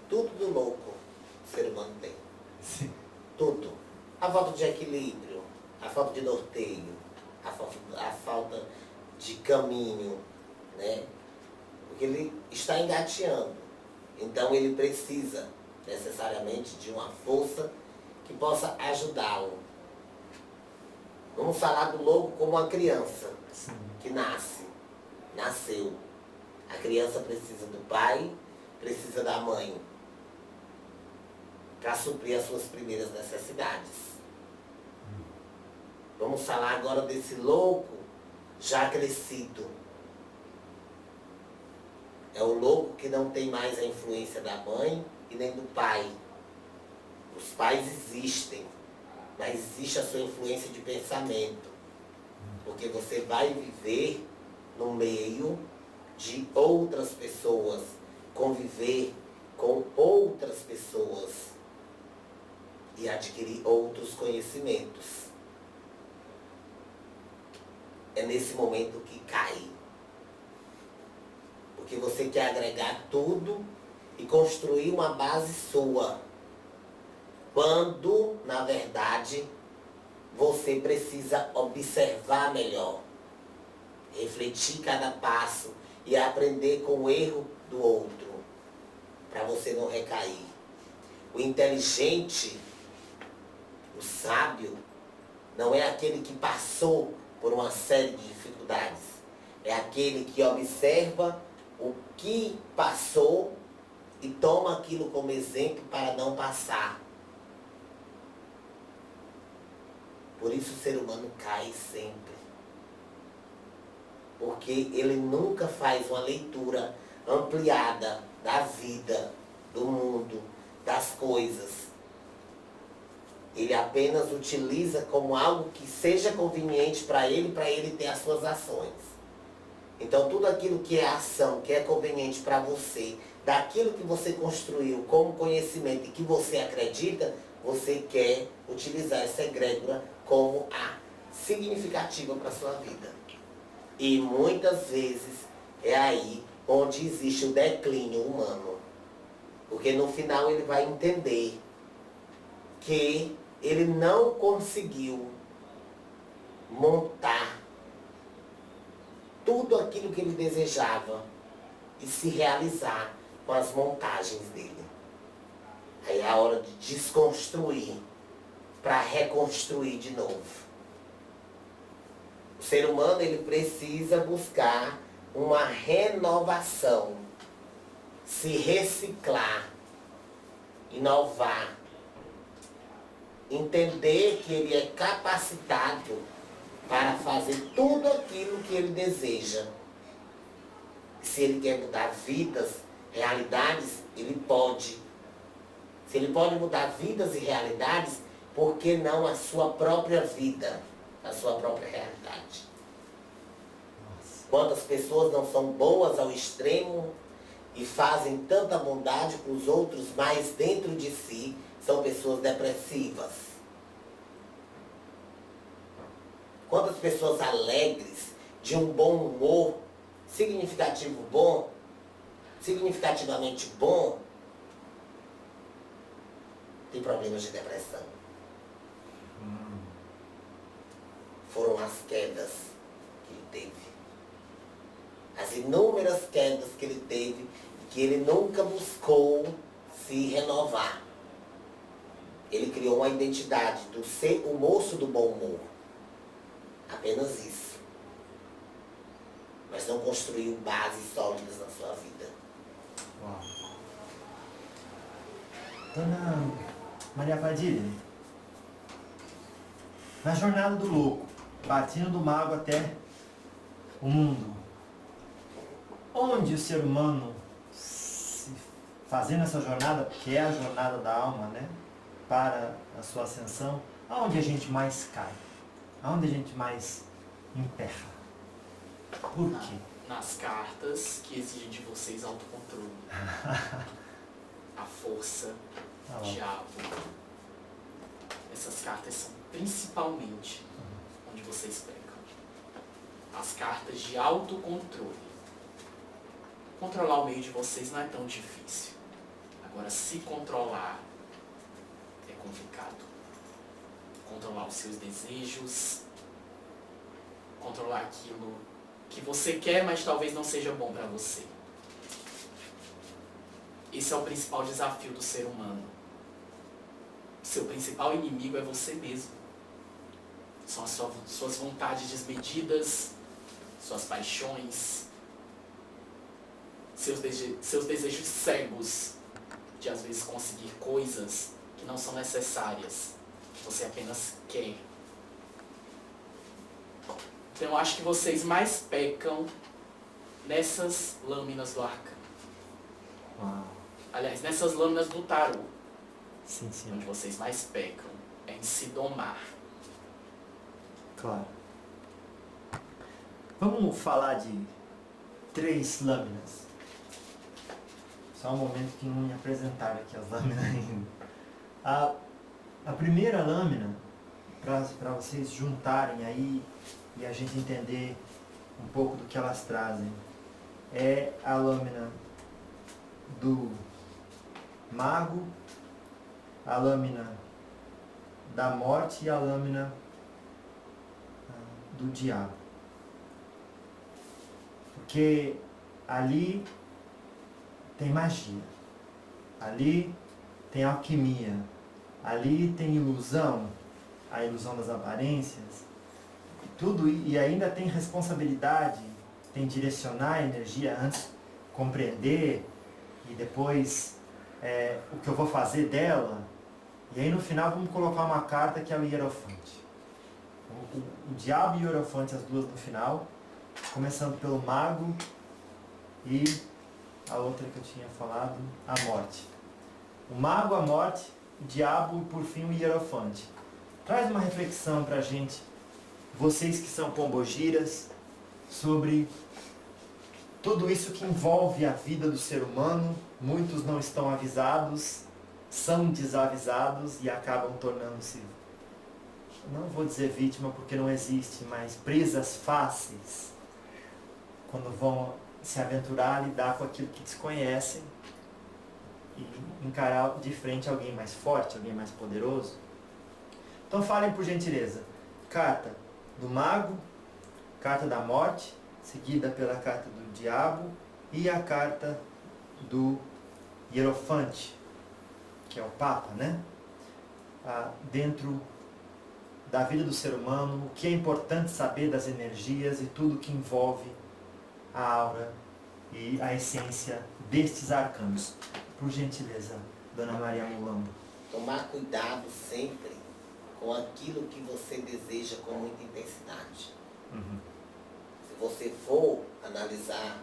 Tudo do louco o ser humano tem. Sim. Tudo. A falta de equilíbrio, a falta de norteio, a falta de caminho, né? Porque ele está engateando. Então ele precisa necessariamente de uma força que possa ajudá-lo. Vamos falar do louco como uma criança. Sim. Que nasceu. A criança precisa do pai, precisa da mãe, para suprir as suas primeiras necessidades. Vamos falar agora desse louco já crescido. É o louco que não tem mais a influência da mãe e nem do pai. Os pais existem, mas existe a sua influência de pensamento. Porque você vai viver no meio de outras pessoas, conviver com outras pessoas e adquirir outros conhecimentos. É nesse momento que cai. Porque você quer agregar tudo e construir uma base sua. Quando, na verdade, você precisa observar melhor, refletir cada passo e aprender com o erro do outro, para você não recair. O inteligente, o sábio, não é aquele que passou por uma série de dificuldades. É aquele que observa o que passou e toma aquilo como exemplo para não passar. Por isso o ser humano cai sempre. Porque ele nunca faz uma leitura ampliada da vida, do mundo, das coisas. Ele apenas utiliza como algo que seja conveniente para ele ter as suas ações. Então tudo aquilo que é ação, que é conveniente para você, daquilo que você construiu como conhecimento e que você acredita, você quer utilizar essa egrégora como a significativa para a sua vida. E muitas vezes é aí onde existe o declínio humano. Porque no final ele vai entender que ele não conseguiu montar tudo aquilo que ele desejava e se realizar com as montagens dele. Aí é a hora de desconstruir para reconstruir de novo. O ser humano ele precisa buscar uma renovação, se reciclar, inovar, entender que ele é capacitado para fazer tudo aquilo que ele deseja. Se ele quer mudar vidas, realidades, ele pode. Se ele pode mudar vidas e realidades, por que não a sua própria vida, a sua própria realidade? Quantas pessoas não são boas ao extremo e fazem tanta bondade para os outros, mas dentro de si são pessoas depressivas? Quantas pessoas alegres, de um bom humor, significativamente bom, tem problemas de depressão? Foram as quedas que ele teve. As inúmeras quedas que ele teve, que ele nunca buscou se renovar. Ele criou uma identidade do ser o moço do bom humor. Apenas isso. Mas não construiu bases sólidas na sua vida. Uau. Dona Maria Padilha, na jornada do louco, partindo do mago até o mundo, onde o ser humano, fazendo essa jornada, que é a jornada da alma, né, para a sua ascensão, aonde a gente mais cai? Aonde a gente mais emperra? Por quê? Nas cartas que exigem de vocês autocontrole. A força, o diabo. Essas cartas são principalmente onde vocês pecam. As cartas de autocontrole. Controlar o meio de vocês não é tão difícil. Agora, se controlar é complicado. Controlar os seus desejos, controlar aquilo que você quer, mas talvez não seja bom para você. Esse é o principal desafio do ser humano. Seu principal inimigo é você mesmo. São as suas vontades desmedidas, suas paixões, seus desejos cegos de às vezes conseguir coisas que não são necessárias, que você apenas quer. Então eu acho que vocês mais pecam nessas lâminas do arcano. aliás, nessas lâminas do tarô, Sim, sim. onde vocês mais pecam, é em se domar. Claro. Vamos falar de 3 lâminas. Só um momento que não me apresentaram aqui as lâminas ainda. A primeira lâmina, para vocês juntarem aí e a gente entender um pouco do que elas trazem, é a lâmina do mago, a lâmina da morte e a lâmina do diabo. Porque ali tem magia, ali tem alquimia, ali tem ilusão, a ilusão das aparências, tudo, e ainda tem responsabilidade, tem direcionar a energia antes, compreender, e depois o que eu vou fazer dela, e aí no final vamos colocar uma carta que é o Hierofante. O diabo e o Hierofante, as duas no final, começando pelo mago e a outra que eu tinha falado, a morte. O mago, a morte, o diabo e por fim o Hierofante. Traz uma reflexão pra gente, vocês que são pombogiras, sobre tudo isso que envolve a vida do ser humano. Muitos não estão avisados, são desavisados e acabam tornando-se, não vou dizer vítima porque não existe, mas presas fáceis, quando vão se aventurar a lidar com aquilo que desconhecem e encarar de frente alguém mais forte, alguém mais poderoso. Então falem por gentileza. Carta do mago, carta da morte, seguida pela carta do diabo e a carta do Hierofante, que é o Papa, né? Dentro da vida do ser humano, o que é importante saber das energias e tudo que envolve a aura e a essência destes arcanos. Por gentileza, Dona Maria Mulambo. Tomar cuidado sempre com aquilo que você deseja com muita intensidade. Uhum. Se você for analisar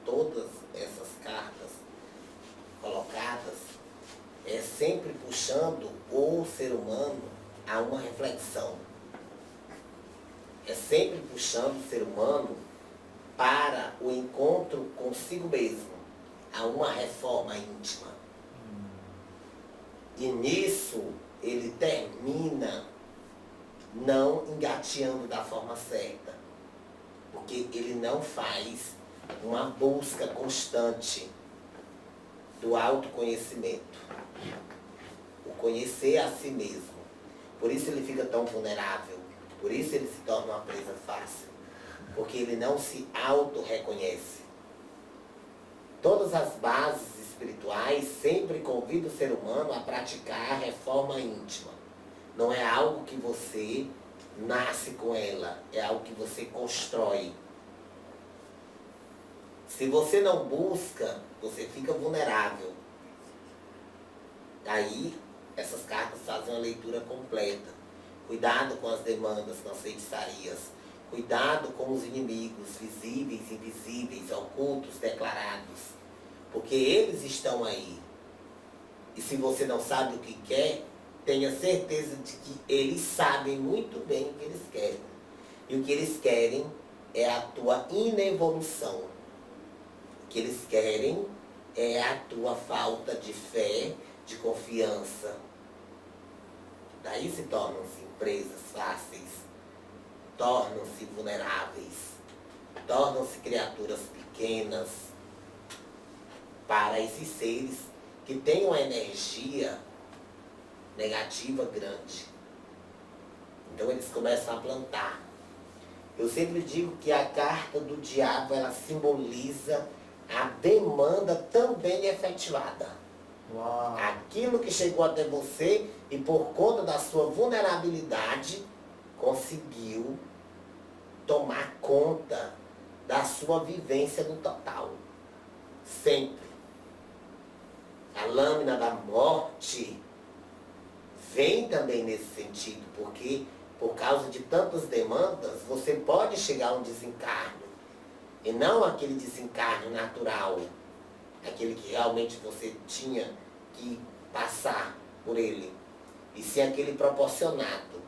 todas essas cartas colocadas, é sempre puxando o ser humano a uma reflexão. É sempre puxando o ser humano para o encontro consigo mesmo, a uma reforma íntima. E nisso ele termina não engateando da forma certa, porque ele não faz uma busca constante do autoconhecimento, o conhecer a si mesmo. Por isso ele fica tão vulnerável, por isso ele se torna uma presa fácil, porque ele não se auto-reconhece. Todas as bases espirituais sempre convidam o ser humano a praticar a reforma íntima. Não é algo que você nasce com ela, é algo que você constrói. Se você não busca, você fica vulnerável. Daí, essas cartas fazem uma leitura completa. Cuidado com as demandas, com as feitiçarias. Cuidado com os inimigos visíveis, invisíveis, ocultos, declarados. Porque eles estão aí. E se você não sabe o que quer, tenha certeza de que eles sabem muito bem o que eles querem. E o que eles querem é a tua inevolução. O que eles querem é a tua falta de fé, de confiança. Daí se tornam-se presas fáceis, tornam-se vulneráveis, tornam-se criaturas pequenas para esses seres que têm uma energia negativa grande. Então eles começam a plantar. Eu sempre digo que a carta do diabo, ela simboliza a demanda também efetivada. Uau. Aquilo que chegou até você e por conta da sua vulnerabilidade conseguiu tomar conta da sua vivência no total. Sempre. A lâmina da morte vem também nesse sentido, porque por causa de tantas demandas, você pode chegar a um desencarno. E não aquele desencarno natural, aquele que realmente você tinha que passar por ele, e sim aquele proporcionado.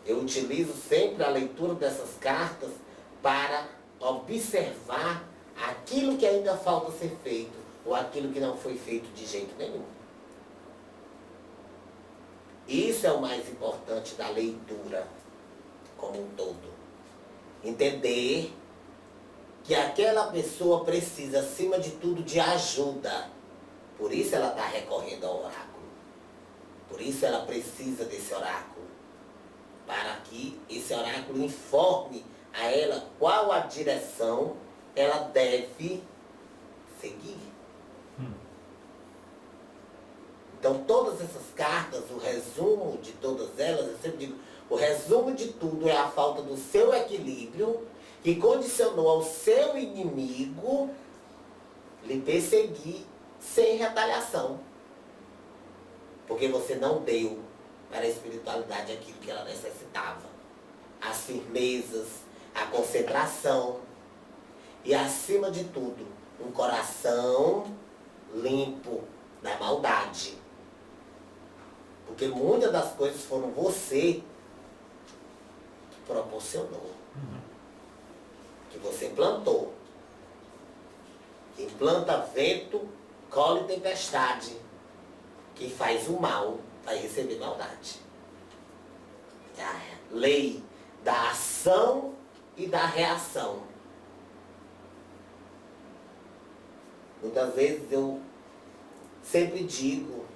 Eu utilizo sempre a leitura dessas cartas para observar aquilo que ainda falta ser feito, ou aquilo que não foi feito de jeito nenhum. Isso é o mais importante da leitura como um todo. Entender que aquela pessoa precisa, acima de tudo, de ajuda. Por isso ela está recorrendo ao oráculo. Por isso ela precisa desse oráculo. Para que esse oráculo informe a ela qual a direção ela deve seguir. Então, todas essas cartas, o resumo de todas elas, eu sempre digo, o resumo de tudo é a falta do seu equilíbrio que condicionou ao seu inimigo lhe perseguir sem retaliação. Porque você não deu para a espiritualidade aquilo que ela necessitava. As firmezas, a concentração e, acima de tudo, um coração limpo da maldade. Porque muitas das coisas foram você que proporcionou. Que você plantou. Quem planta vento, colhe tempestade. Quem faz o mal vai receber maldade. É a lei da ação e da reação. Muitas vezes eu sempre digo,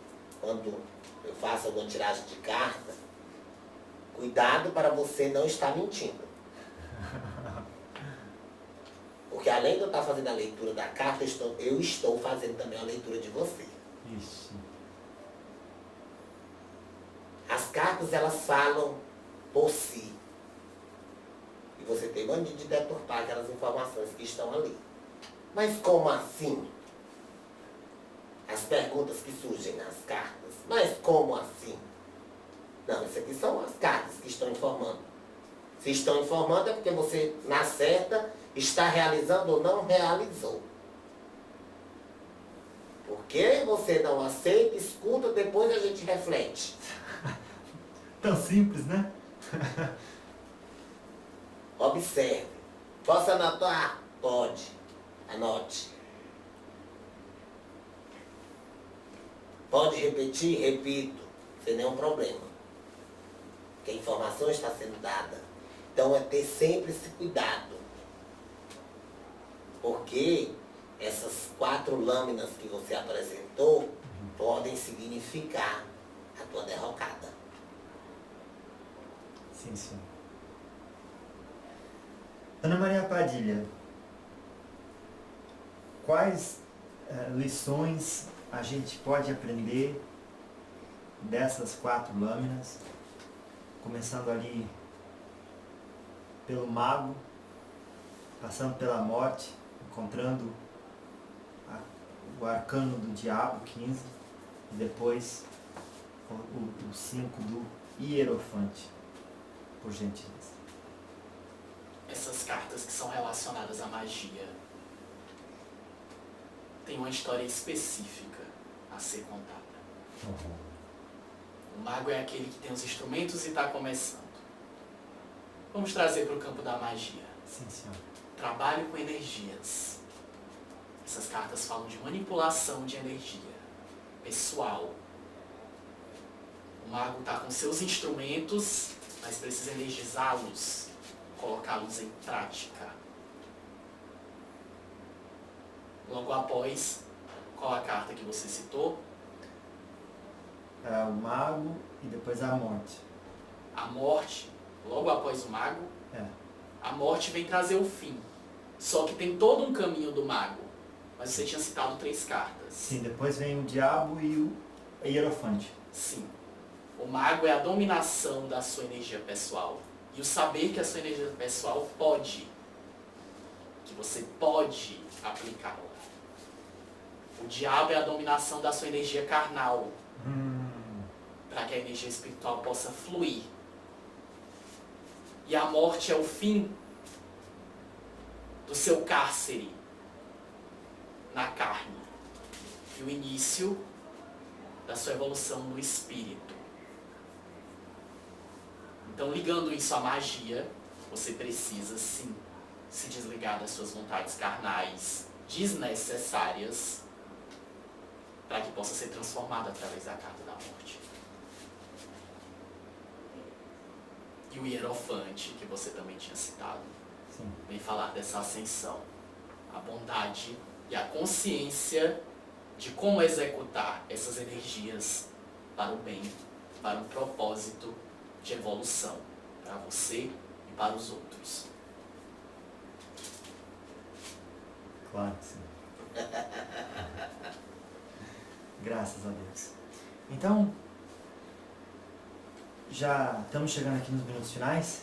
quando eu faço alguma tiragem de carta, cuidado para você não estar mentindo. Porque além de eu estar fazendo a leitura da carta, eu estou fazendo também a leitura de você. Isso. As cartas, elas falam por si. E você tem mania de deturpar aquelas informações que estão ali. Mas como assim? As perguntas que surgem nas cartas. Mas como assim? Não, isso aqui são as cartas que estão informando. Se estão informando é porque você, na certa, está realizando ou não realizou. Por que você não aceita, escuta, depois a gente reflete. Tão simples, né? Observe. Posso anotar? Pode. Anote. Pode repetir? Repito. Sem nenhum problema. Porque a informação está sendo dada. Então é ter sempre esse cuidado. Porque essas 4 lâminas que você apresentou podem significar a tua derrocada. Sim, sim. Ana Maria Padilha, quais lições a gente pode aprender dessas 4 lâminas, começando ali pelo mago, passando pela morte, encontrando o arcano do diabo, 15, e depois o 5 do hierofante, por gentileza. Essas cartas que são relacionadas à magia têm uma história específica a ser contada. O mago é aquele que tem os instrumentos e está começando. Vamos trazer para o campo da magia. Sim, senhor. Trabalho com energias. Essas cartas falam de manipulação de energia pessoal. O mago está com seus instrumentos, mas precisa energizá-los, colocá-los em prática. Logo após, qual a carta que você citou? O mago e depois a morte. A morte, logo após o mago, a morte vem trazer o fim. Só que tem todo um caminho do mago. Mas você tinha citado 3 cartas. Sim, depois vem o diabo e o hierofante. Sim. O mago é a dominação da sua energia pessoal. E o saber que a sua energia pessoal pode. Que você pode aplicá-la. O diabo é a dominação da sua energia carnal. Para que a energia espiritual possa fluir. E a morte é o fim do seu cárcere. na carne e o início da sua evolução no espírito. Então, ligando isso à magia, você precisa sim se desligar das suas vontades carnais desnecessárias para que possa ser transformado através da carta da morte. E o Hierofante, que você também tinha citado, Sim. vem falar dessa ascensão, a bondade e a consciência de como executar essas energias para o bem, para um propósito de evolução, para você e para os outros. Claro que sim. Graças a Deus. Então, já estamos chegando aqui nos minutos finais.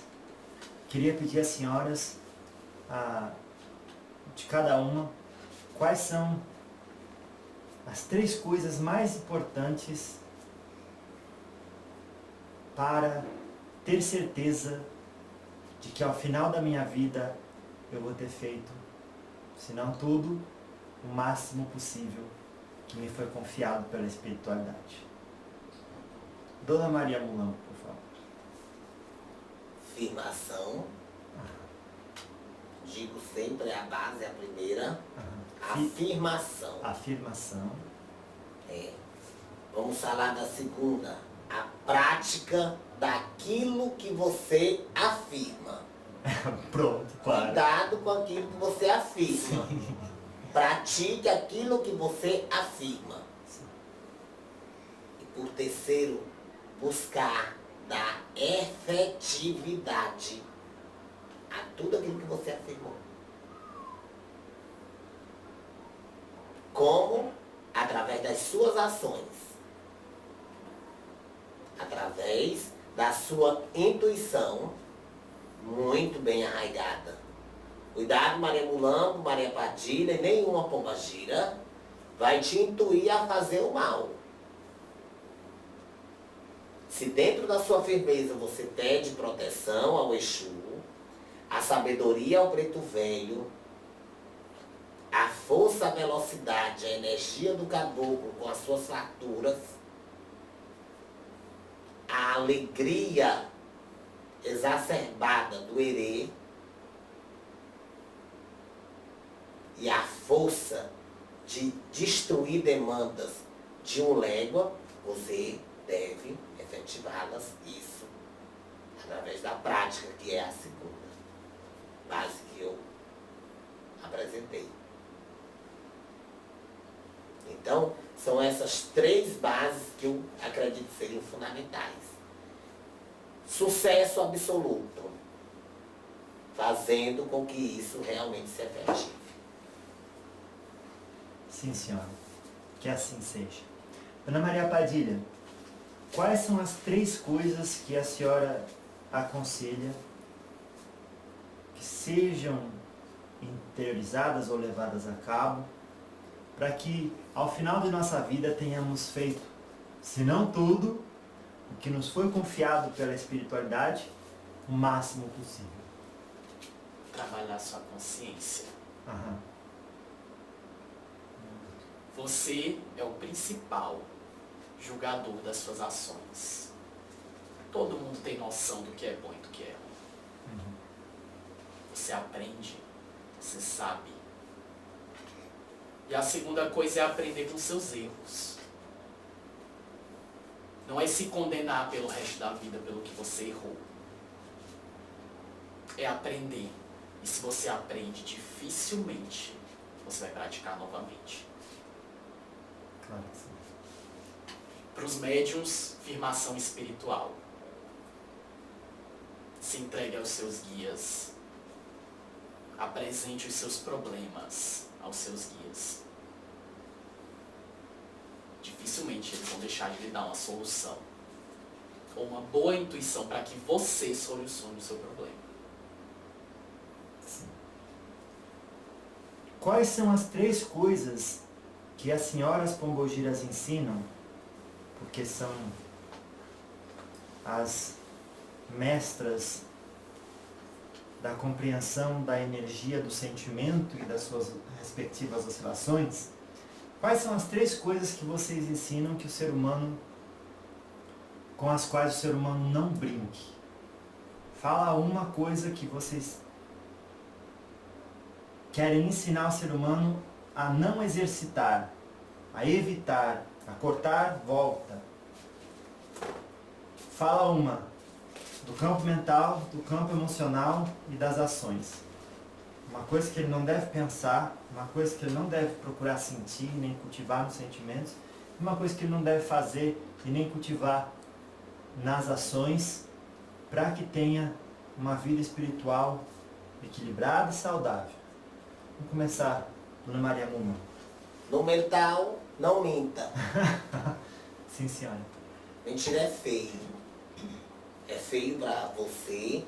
Queria pedir às senhoras, de cada uma, quais são as 3 coisas mais importantes para ter certeza de que ao final da minha vida eu vou ter feito, se não tudo, o máximo possível que me foi confiado pela espiritualidade. Dona Maria Mulambo, por favor. Afirmação. Digo sempre, a base é a primeira. Afirmação. Afirmação. Vamos falar da segunda. A prática daquilo que você afirma. Pronto, claro. Cuidado com aquilo que você afirma. Pratique aquilo que você afirma. E por terceiro, buscar dar efetividade a tudo aquilo que você afirmou. Como? Através das suas ações. Através da sua intuição muito bem arraigada. Cuidado, Maria Mulambo, Maria Padilha e nenhuma pombagira vai te intuir a fazer o mal. Se dentro da sua firmeza você pede proteção ao Exu, a sabedoria ao preto velho, a força, a velocidade, a energia do caboclo com as suas farturas, a alegria exacerbada do herê e a força de destruir demandas de um légua, você deve efetivá-las, isso, através da prática, que é a segunda base que eu apresentei. Então, são essas 3 bases que eu acredito serem fundamentais. Sucesso absoluto, fazendo com que isso realmente se efetive. Sim, senhora. Que assim seja. Dona Maria Padilha, quais são as 3 coisas que a senhora aconselha que sejam interiorizadas ou levadas a cabo para que ao final de nossa vida tenhamos feito, se não tudo, o que nos foi confiado pela espiritualidade, o máximo possível? Trabalhar sua consciência. Aham. Você é o principal julgador das suas ações. Todo mundo tem noção do que é bom e do que é ruim. Você aprende, você sabe. E a segunda coisa é aprender com seus erros. Não é se condenar pelo resto da vida pelo que você errou. É aprender. E se você aprende, dificilmente você vai praticar novamente. Claro que sim. Para os médiuns, firmação espiritual. Se entregue aos seus guias. Apresente os seus problemas aos seus guias. Dificilmente eles vão deixar de lhe dar uma solução. Ou uma boa intuição para que você solucione o seu problema. Sim. Quais são as 3 coisas que as senhoras pombogiras ensinam, porque são as mestras da compreensão da energia, do sentimento e das suas respectivas oscilações, quais são as 3 coisas que vocês ensinam que o ser humano, com as quais o ser humano não brinque? Fala uma coisa que vocês querem ensinar o ser humano a não exercitar, a evitar, a cortar, volta. Fala uma do campo mental, do campo emocional e das ações. Uma coisa que ele não deve pensar, uma coisa que ele não deve procurar sentir, nem cultivar nos sentimentos, e uma coisa que ele não deve fazer e nem cultivar nas ações, para que tenha uma vida espiritual equilibrada e saudável. Vamos começar, Dona Maria Muma. No mental, não minta. Sim, senhora. Mentira é feio. É feio para você,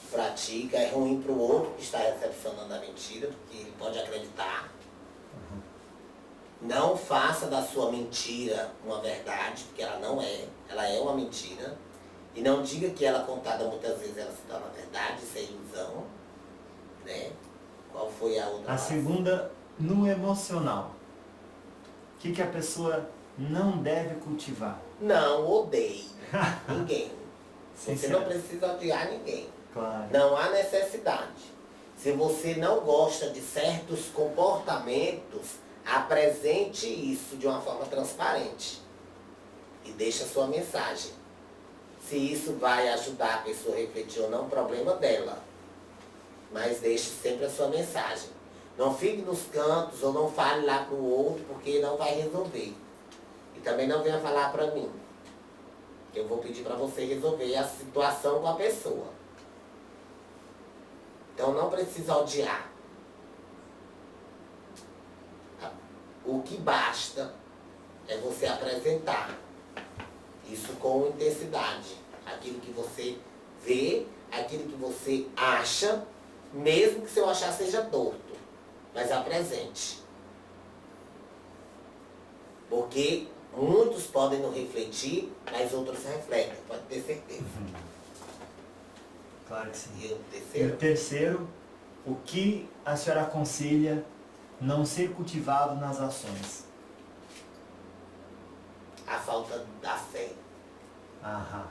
pratica, é ruim para o outro que está recepcionando a mentira, porque ele pode acreditar. Não faça da sua mentira uma verdade, porque ela não é. Ela é uma mentira. E não diga que ela contada muitas vezes ela se torna verdade, isso é ilusão. Né? Qual foi a outra? A segunda, no emocional. O que a pessoa não deve cultivar? Não odeie ninguém. Sim, Você sim. não precisa odiar ninguém. Claro. Não há necessidade. Se você não gosta de certos comportamentos, apresente isso de uma forma transparente. E deixe a sua mensagem. Se isso vai ajudar a pessoa a refletir ou não, problema dela. Mas deixe sempre a sua mensagem. Não fique nos cantos ou não fale lá para o outro, porque não vai resolver. E também não venha falar para mim. Eu vou pedir para você resolver a situação com a pessoa. Então não precisa odiar. O que basta é você apresentar isso com intensidade. Aquilo que você vê, aquilo que você acha, mesmo que seu achar seja torto. Mas apresente. Porque muitos podem não refletir, mas outros refletem, pode ter certeza. Claro que sim. E o E o terceiro? terceiro, o que a senhora aconselha não ser cultivado nas ações? A falta da fé. Aham.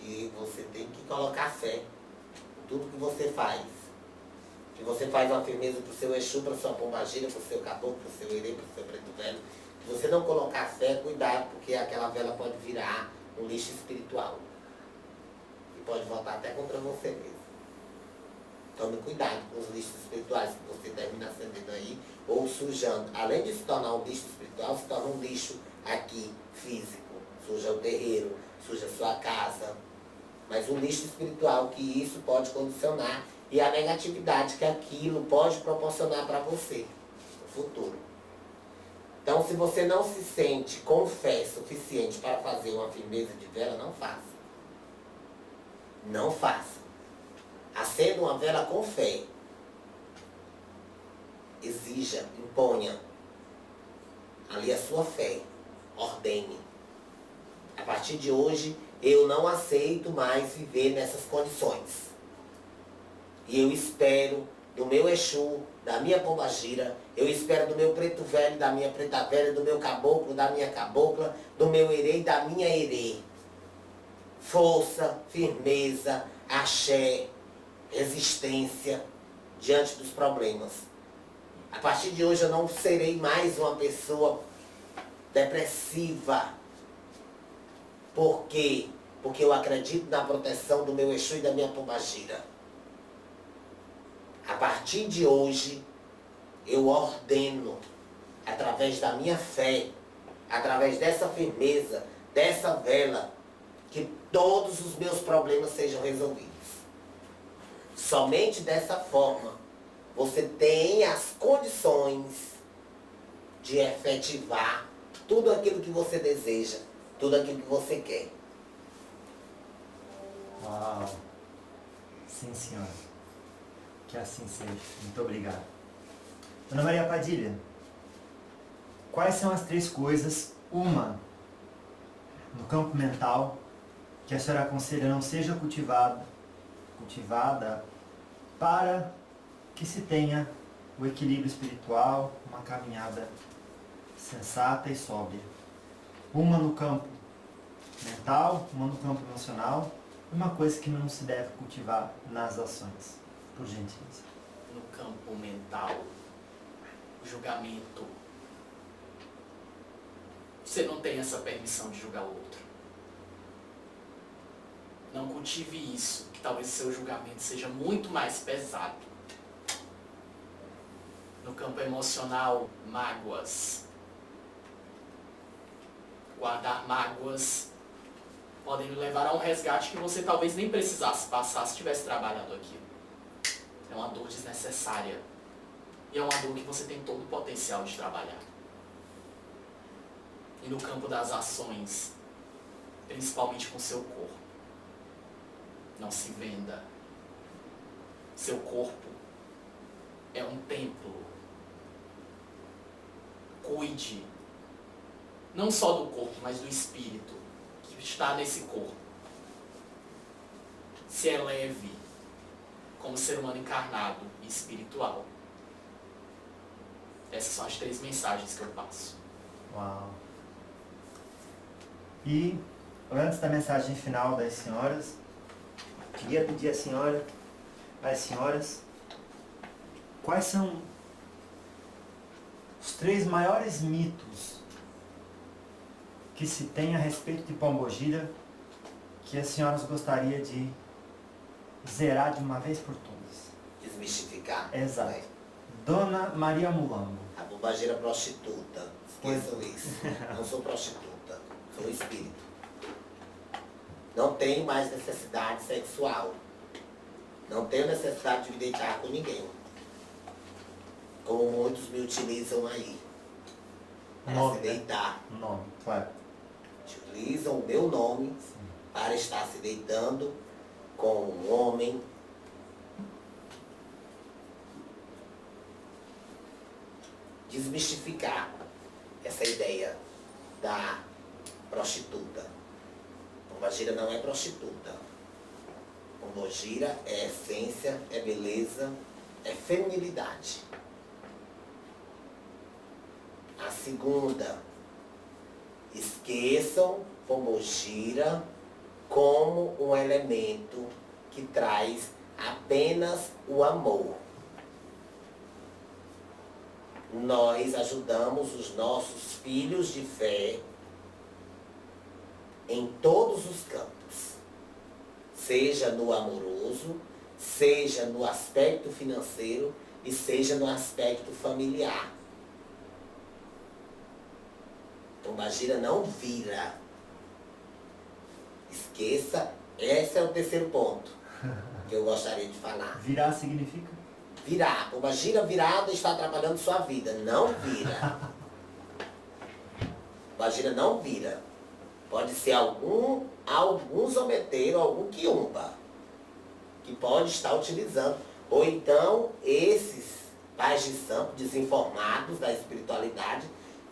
Que você tem que colocar fé em tudo que você faz. Que você faz uma firmeza para o seu Exu, para a sua pombagira, para o seu caboclo, para o seu herê, para o seu preto velho. Se você não colocar fé, cuidado, porque aquela vela pode virar um lixo espiritual. E pode voltar até contra você mesmo. Tome cuidado com os lixos espirituais que você termina acendendo aí, ou sujando. Além de se tornar um lixo espiritual, se torna um lixo aqui, físico. Suja o terreiro, suja a sua casa. Mas um lixo espiritual, que isso pode condicionar, e a negatividade que aquilo pode proporcionar para você no futuro. Então, se você não se sente com fé suficiente para fazer uma firmeza de vela, não faça. Não faça. Acenda uma vela com fé. Exija, imponha ali a sua fé. Ordene. A partir de hoje, eu não aceito mais viver nessas condições. E eu espero do meu Exu, da minha pombagira, eu espero do meu preto velho, da minha preta velha, do meu caboclo, da minha cabocla, do meu herê e da minha herê. Força, firmeza, axé, resistência diante dos problemas. A partir de hoje eu não serei mais uma pessoa depressiva. Por quê? Porque eu acredito na proteção do meu Exu e da minha pombagira. A partir de hoje, eu ordeno, através da minha fé, através dessa firmeza, dessa vela, que todos os meus problemas sejam resolvidos. Somente dessa forma, você tem as condições de efetivar tudo aquilo que você deseja, tudo aquilo que você quer. Uau. Sim, senhora. Que assim seja. Muito obrigado. Dona Maria Padilha, quais são as 3 coisas, uma no campo mental, que a senhora aconselha não seja cultivada para que se tenha o equilíbrio espiritual, uma caminhada sensata e sóbria. Uma no campo mental, uma no campo emocional, uma coisa que não se deve cultivar nas ações, por gentileza. No campo mental, julgamento. Você não tem essa permissão de julgar o outro. Não cultive isso, que talvez seu julgamento seja muito mais pesado. No campo emocional, mágoas. Guardar mágoas podem lhe levar a um resgate que você talvez nem precisasse passar se tivesse trabalhado aquilo. É uma dor desnecessária. E é uma dor que você tem todo o potencial de trabalhar. E no campo das ações, principalmente com seu corpo. Não se venda. Seu corpo é um templo. Cuide, não só do corpo, mas do espírito que está nesse corpo. Se eleve como ser humano encarnado e espiritual. Essas são as 3 mensagens que eu passo. Uau! E, antes da mensagem final das senhoras, queria pedir às senhoras, quais são os 3 maiores mitos que se tem a respeito de Pombogira que as senhoras gostariam de zerar de uma vez por todas? Desmistificar. Exato. Né? Dona Maria Mulambo. A pombagira prostituta. Esqueçam isso. Não sou prostituta. Sou espírito. Não tenho mais necessidade sexual. Não tenho necessidade de me deitar com ninguém. Como muitos me utilizam aí. Para Nome, se deitar. Nome, claro. Utilizam o meu nome para estar se deitando com um homem. Desmistificar essa ideia da prostituta. Pombagira não é prostituta. Pombagira é essência, é beleza, é feminilidade. A segunda, esqueçam Pombogira como um elemento que traz apenas o amor. Nós ajudamos os nossos filhos de fé em todos os campos, seja no amoroso, seja no aspecto financeiro e seja no aspecto familiar. Pombagira não vira. Esqueça, esse é o 3º ponto que eu gostaria de falar. Virar significa? Virar. Pombagira virada está atrapalhando sua vida. Não vira. Pombagira não vira. Pode ser algum zombeteiro, algum quiumba, que pode estar utilizando. Ou então esses pais de santo desinformados da espiritualidade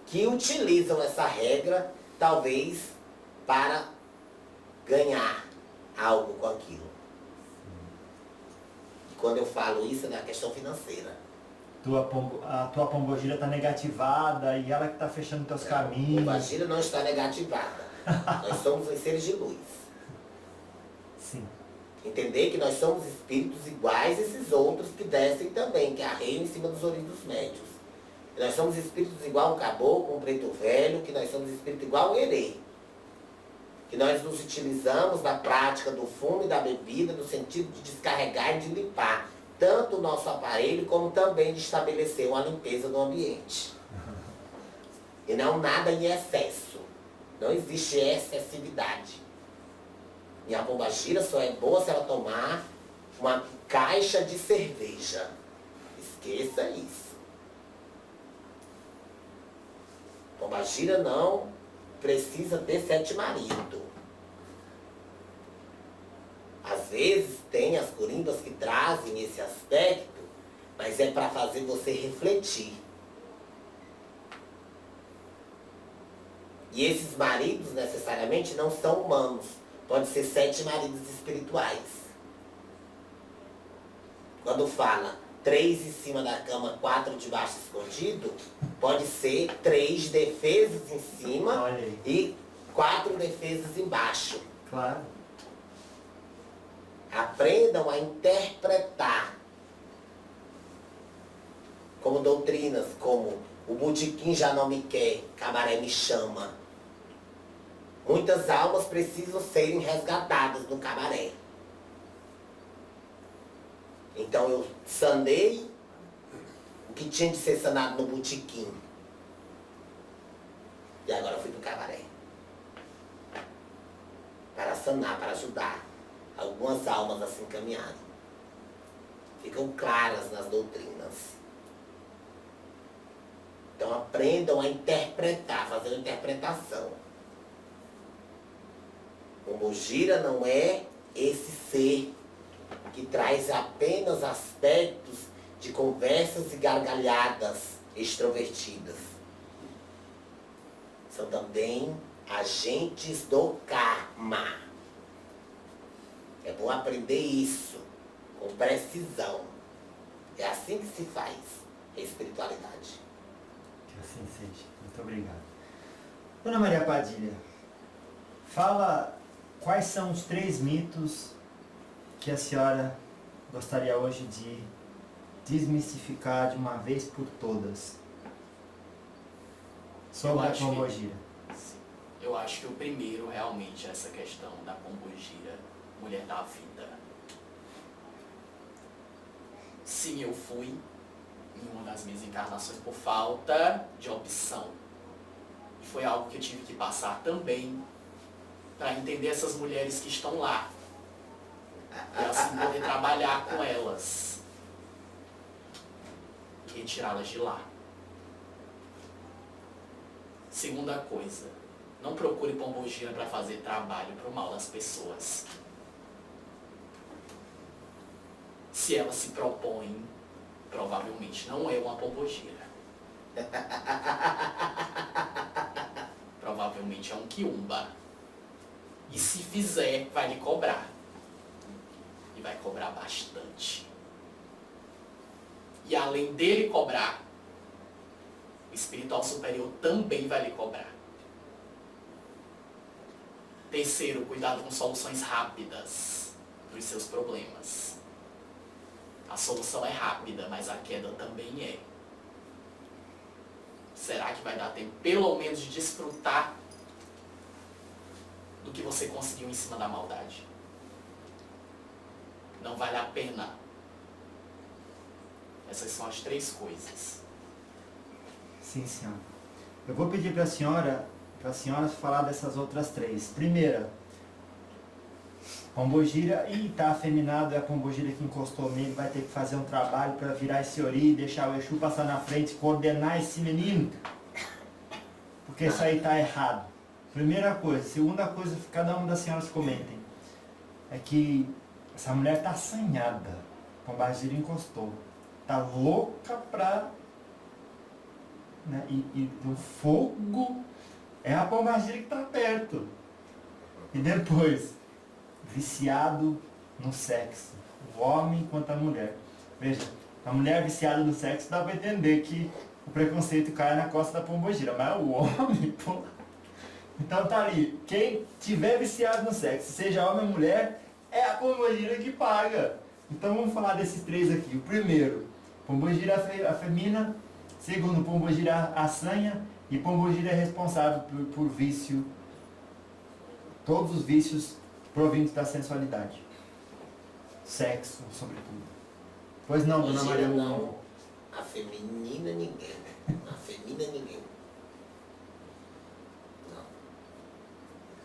que utilizam essa regra, talvez, para ganhar algo com aquilo. E quando eu falo isso, é na questão financeira. A tua Pombogira está negativada e ela que está fechando teus caminhos. Pombagira não está negativada. Nós somos seres de luz. Sim. Entender que nós somos espíritos iguais a esses outros que descem também, que arreiam em cima dos ourinhos dos médios. Que nós somos espíritos igual um caboclo, um preto velho, que nós somos espíritos igual um herê. Que nós nos utilizamos da prática do fumo e da bebida, no sentido de descarregar e de limpar tanto o nosso aparelho, como também de estabelecer uma limpeza no ambiente. E não nada em excesso. Não existe excessividade. E a pombagira só é boa se ela tomar uma caixa de cerveja. Esqueça isso. Pombagira não precisa ter 7 maridos. Às vezes tem as corimbas que trazem esse aspecto, mas é para fazer você refletir. E esses maridos necessariamente não são humanos. Pode ser 7 maridos espirituais. Quando fala 3 em cima da cama, 4 debaixo escondido, pode ser 3 defesas em cima Olha aí. e 4 defesas embaixo. Claro. Aprendam a interpretar como doutrinas, como o botequim já não me quer, cabaré me chama. Muitas almas precisam serem resgatadas no cabaré. Então eu sanei o que tinha de ser sanado no botequim. E agora eu fui pro cabaré. Para sanar, para ajudar algumas almas a se encaminharem. Ficam claras nas doutrinas. Então aprendam a interpretar, fazer uma interpretação. Pombogira não é esse ser que traz apenas aspectos de conversas e gargalhadas extrovertidas. São também agentes do karma. É bom aprender isso com precisão. É assim que se faz a espiritualidade. Que assim seja. Muito obrigado. Dona Maria Padilha, fala quais são os 3 mitos que a senhora gostaria hoje de desmistificar de uma vez por todas sobre a pombogira. Eu acho que o primeiro realmente é essa questão da pombogira, mulher da vida. Sim, eu fui em uma das minhas encarnações por falta de opção. E foi algo que eu tive que passar também para entender essas mulheres que estão lá. E assim poder trabalhar com elas. E retirá-las de lá. Segunda coisa, não procure pombogira para fazer trabalho para o mal das pessoas. Se ela se propõe, provavelmente não é uma pombogira. Provavelmente é um quiumba. E se fizer, vai lhe cobrar. E vai cobrar bastante. E além dele cobrar, o espiritual superior também vai lhe cobrar. Terceiro, cuidado com soluções rápidas para os seus problemas. A solução é rápida, mas a queda também é. Será que vai dar tempo, pelo menos, de desfrutar do que você conseguiu em cima da maldade? Não vale a pena. Essas são as 3 coisas. Sim, senhora. Eu vou pedir para a senhora falar dessas outras 3. Primeira, pombogira, tá afeminado, é a pombogira que encostou nele, vai ter que fazer um trabalho para virar esse ori, deixar o Exu passar na frente, coordenar esse menino. Porque isso aí tá errado. Primeira coisa. Segunda coisa, cada uma das senhoras comentem, é que essa mulher tá assanhada. A pombogira encostou. Tá louca pra... Né? E o fogo é a pombogira que tá perto. E depois, viciado no sexo. O homem quanto a mulher. Veja, a mulher viciada no sexo dá para entender que o preconceito cai na costa da pombogira. Mas o homem, pô... Então tá ali, quem tiver viciado no sexo, seja homem ou mulher, é a pombogira que paga. Então vamos falar desses 3 aqui. O primeiro, pombogira afemina. Segundo, pombogira assanha. E pombogira é responsável por vício. Todos os vícios provindos da sensualidade. Sexo, sobretudo. Pois não, dona Maria? Não afemina ninguém. Não afemina ninguém.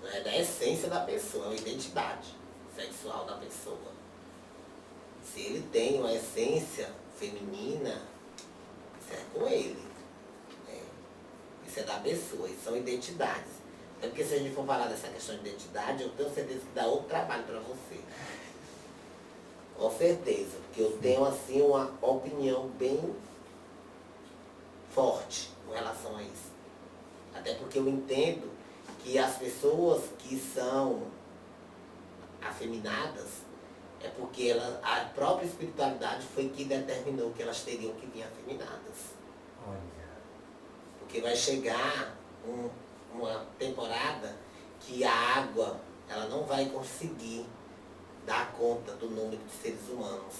Não é da essência da pessoa, é uma identidade sexual da pessoa. Se ele tem uma essência feminina, isso é com ele. Né? Isso é da pessoa, isso são identidades. É porque se a gente for falar dessa questão de identidade, eu tenho certeza que dá outro trabalho para você. Com certeza, porque eu tenho assim uma opinião bem forte com relação a isso. Até porque eu entendo que as pessoas que são afeminadas, é porque a própria espiritualidade foi que determinou que elas teriam que vir afeminadas. Olha. Porque vai chegar uma temporada que a água ela não vai conseguir dar conta do número de seres humanos.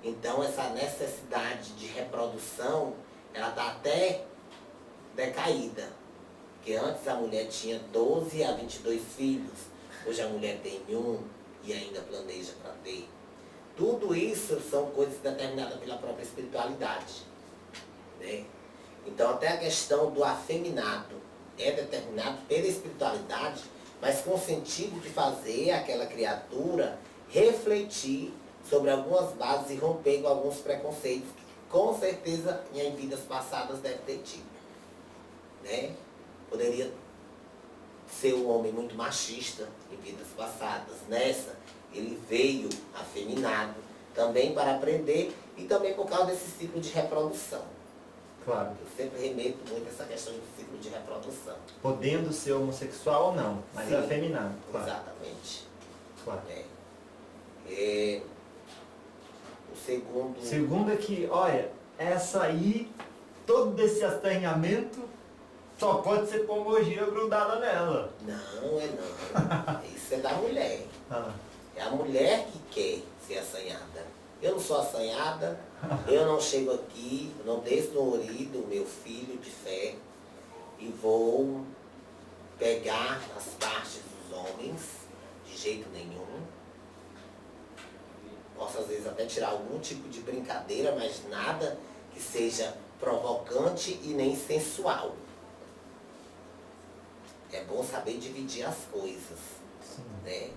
Então essa necessidade de reprodução, ela está até decaída. Porque antes a mulher tinha 12 a 22 filhos, hoje a mulher tem um e ainda planeja para ter. Tudo isso são coisas determinadas pela própria espiritualidade. Né? Então até a questão do afeminado é determinado pela espiritualidade, mas com o sentido de fazer aquela criatura refletir sobre algumas bases e romper com alguns preconceitos que com certeza em vidas passadas deve ter tido. Né? Poderia ser um homem muito machista em vidas passadas. Nessa, ele veio afeminado também para aprender e também por causa desse ciclo de reprodução. Claro. Eu sempre remeto muito a essa questão do ciclo de reprodução. Podendo ser homossexual ou não, mas Sim, afeminado. Claro. Exatamente. Claro. O segundo... O segundo é que, olha, essa aí, todo esse assanhamento só pode ser pombogira grudada nela. Não, não. Isso é da mulher. Ah. É a mulher que quer ser assanhada. Eu não sou assanhada, eu não chego aqui, eu não desnorido o meu filho de fé e vou pegar as partes dos homens, de jeito nenhum. Posso às vezes até tirar algum tipo de brincadeira, mas nada que seja provocante e nem sensual. É bom saber dividir as coisas. Sim. Né?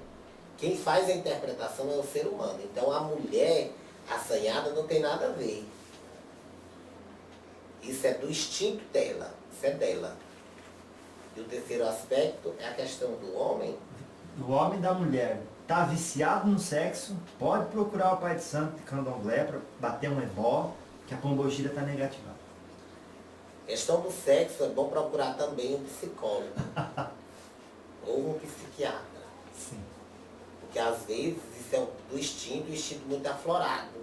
Quem faz a interpretação é o ser humano. Então a mulher assanhada não tem nada a ver. Isso é do instinto dela. Isso é dela. E o terceiro aspecto é a questão do homem. O homem da mulher está viciado no sexo, pode procurar o pai de santo de candomblé para bater um ebó, que a pombogira está negativada. Questão do sexo, é bom procurar também um psicólogo. Ou um psiquiatra. Sim. Porque às vezes isso é do instinto, um instinto muito aflorado.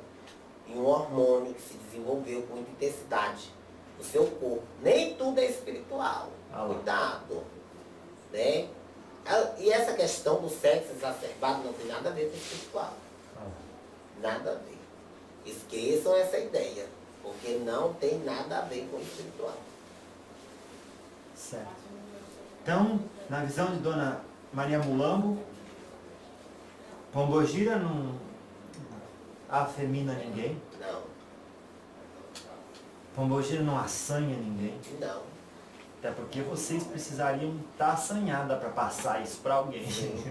E um hormônio que se desenvolveu com muita intensidade no seu corpo. Nem tudo é espiritual. Cuidado. Né? E essa questão do sexo exacerbado não tem nada a ver com o espiritual. Nada a ver. Esqueçam essa ideia. Porque não tem nada a ver com o espiritual. Certo. Então, na visão de Dona Maria Mulambo, pombogira não afemina ninguém, Não. pombogira não assanha ninguém, Não. até porque vocês precisariam estar assanhada para passar isso para alguém. Sim.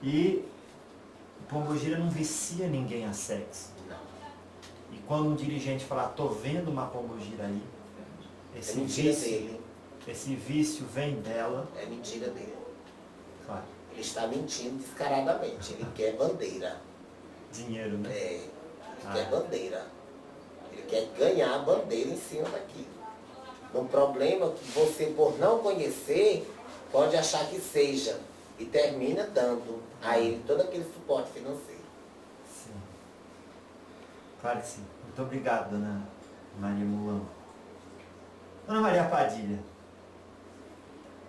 E pombogira não vicia ninguém a sexo. Não. E quando um dirigente falar, tô vendo uma pombogira aí, É esse mentira vício, dele. esse vício vem dela. É mentira dele. Claro, Ele está mentindo descaradamente. Ele quer bandeira. dinheiro, né? Ele quer bandeira. Ele quer ganhar a bandeira em cima daquilo. Um problema que você, por não conhecer, pode achar que seja. E termina dando a ele todo aquele suporte financeiro. Sim. Claro que sim. Muito obrigado, Dona Maria Mulambo. Dona Maria Padilha,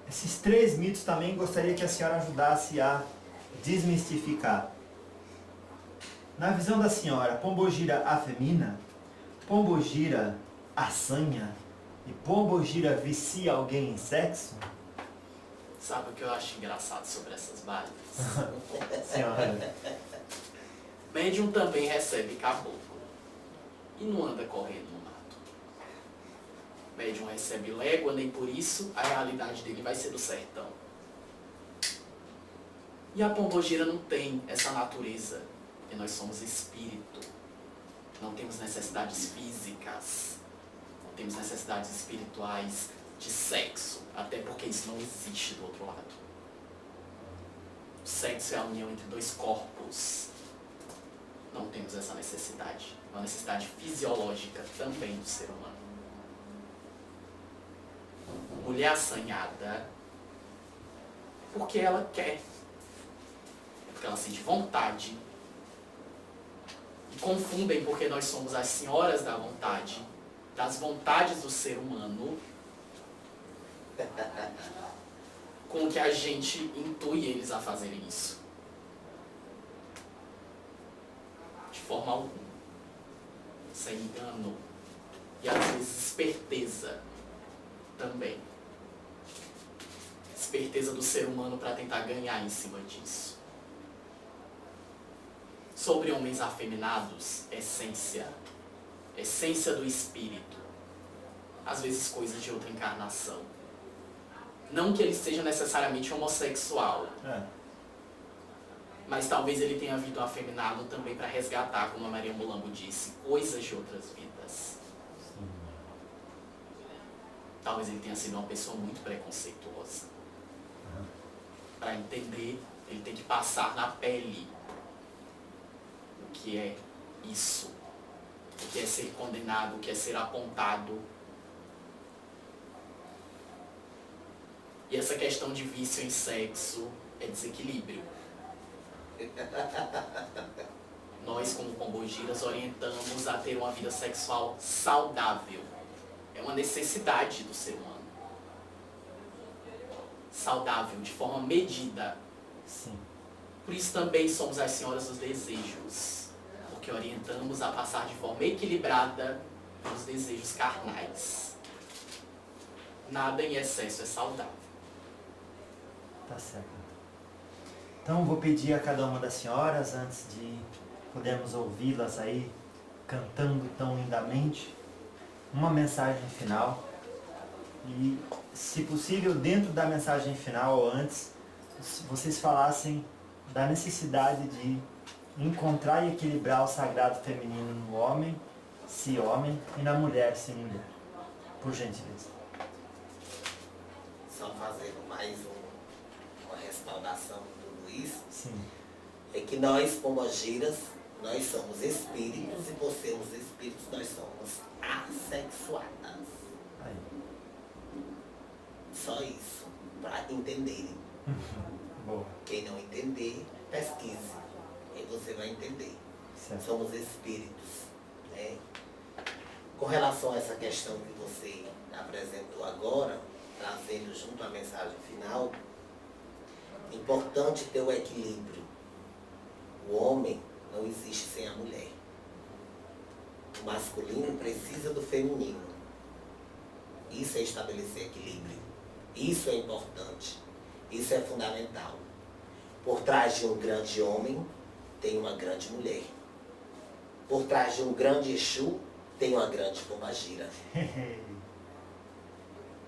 esses 3 mitos também gostaria que a senhora ajudasse a desmistificar. Na visão da senhora, pombogira afemina, pombogira assanha e pombogira vicia alguém em sexo? Sabe o que eu acho engraçado sobre essas bases? Senhora. Médium também recebe caboclo e não anda correndo no mato. Médium recebe légua, nem por isso a realidade dele vai ser do sertão. E a pombogira não tem essa natureza, porque nós somos espírito. Não temos necessidades físicas, não temos necessidades espirituais de sexo, até porque isso não existe do outro lado. O sexo é a união entre 2 corpos. Não temos essa necessidade. É uma necessidade fisiológica também do ser humano. Mulher assanhada porque ela quer. porque ela sente vontade. E confundem porque nós somos as senhoras da vontade, das vontades do ser humano, com que a gente intui eles a fazerem isso. De forma alguma. Isso é engano. E às vezes esperteza também. Esperteza do ser humano para tentar ganhar em cima disso. Sobre homens afeminados, essência. Essência do espírito. Às vezes coisas de outra encarnação. Não que ele seja necessariamente homossexual. Mas talvez ele tenha vindo afeminado também para resgatar, como a Maria Mulambo disse, coisas de outras vidas. Talvez ele tenha sido uma pessoa muito preconceituosa. Para entender, ele tem que passar na pele o que é isso. O que é ser condenado, o que é ser apontado. E essa questão de vício em sexo é desequilíbrio. Nós, como pombogiras, orientamos a ter uma vida sexual saudável. É uma necessidade do ser humano. Saudável, de forma medida. Sim. Por isso também somos as senhoras dos desejos. Porque orientamos a passar de forma equilibrada os desejos carnais. Nada em excesso é saudável. Tá certo. Então vou pedir a cada uma das senhoras, antes de podermos ouvi-las aí cantando tão lindamente, uma mensagem final. E, se possível, dentro da mensagem final ou antes, vocês falassem da necessidade de encontrar e equilibrar o sagrado feminino no homem, se homem, e na mulher, se mulher. Por gentileza. Só fazendo mais uma respaldação de tudo isso. Sim. É que nós, pombogiras, nós somos espíritos, e por sermos espíritos, nós somos assexuadas. Aí. Só isso, para entenderem. Boa. Quem não entender, pesquise. Aí você vai entender. Certo. Somos espíritos, né? Com relação a essa questão que você apresentou agora, trazendo junto à mensagem final, é importante ter o equilíbrio. O homem não existe sem a mulher. O masculino precisa do feminino. Isso é estabelecer equilíbrio. Isso é importante. Isso é fundamental. Por trás de um grande homem, tem uma grande mulher. Por trás de um grande Exu, tem uma grande pombagira.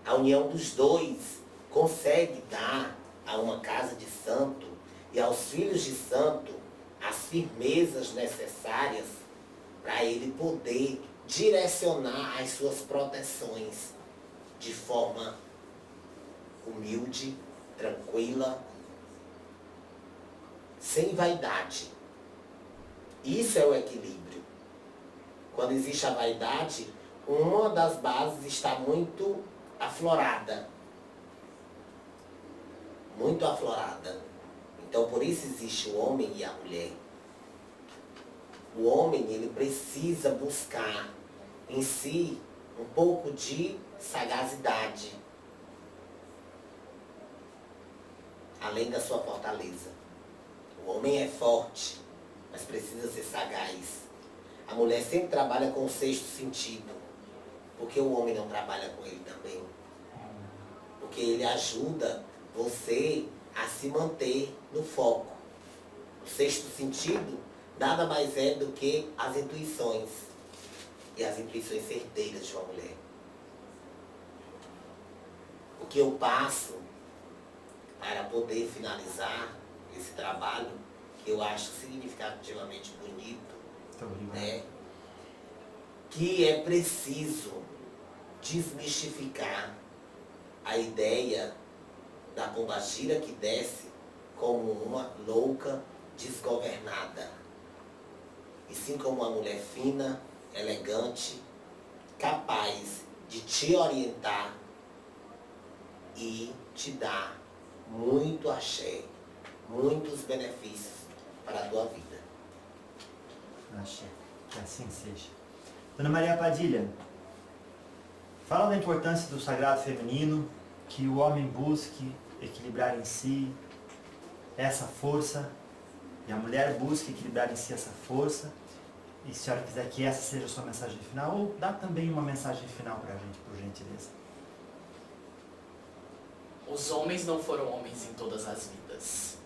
A união dos dois consegue dar a uma casa de santo e aos filhos de santo as firmezas necessárias para ele poder direcionar as suas proteções de forma humilde, tranquila, sem vaidade. Isso é o equilíbrio. Quando existe a vaidade, uma das bases está muito aflorada. Muito aflorada. Então, por isso existe o homem e a mulher. O homem, ele precisa buscar em si um pouco de sagacidade, além da sua fortaleza. O homem é forte, mas precisa ser sagaz. A mulher sempre trabalha com o sexto sentido. Porque o homem não trabalha com ele também? Porque ele ajuda você a se manter no foco. O sexto sentido nada mais é do que as intuições. E as intuições certeiras de uma mulher. O que eu passo para poder finalizar esse trabalho, que eu acho significativamente bonito, né? Que é preciso desmistificar a ideia da pombagira que desce como uma louca desgovernada. E sim como uma mulher fina, elegante, capaz de te orientar e te dar muito axé, muitos benefícios para a tua vida. Achei. Que assim seja. Dona Maria Padilha, fala da importância do sagrado feminino, que o homem busque equilibrar em si essa força, e a mulher busque equilibrar em si essa força. E se a senhora quiser que essa seja a sua mensagem final, ou dá também uma mensagem final para a gente, por gentileza. Os homens não foram homens em todas as vidas.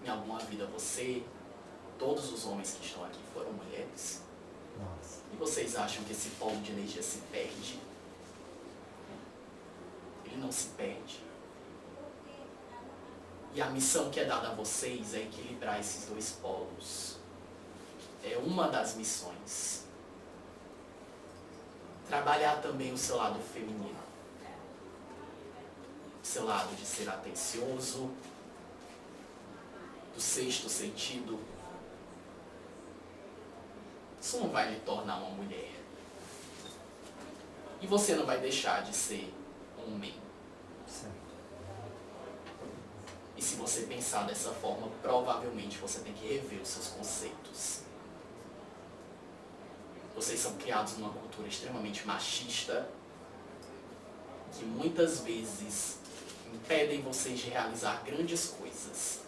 Em alguma vida todos os homens que estão aqui foram mulheres. Nossa. E vocês acham que esse polo de energia se perde? Ele não se perde. E a missão que é dada a vocês é equilibrar esses dois polos. É uma das missões. Trabalhar também o seu lado feminino. O seu lado de ser atencioso, do sexto sentido. Isso não vai lhe tornar uma mulher. E você não vai deixar de ser homem. Certo. E se você pensar dessa forma, provavelmente você tem que rever os seus conceitos. Vocês são criados numa cultura extremamente machista, que muitas vezes impedem vocês de realizar grandes coisas,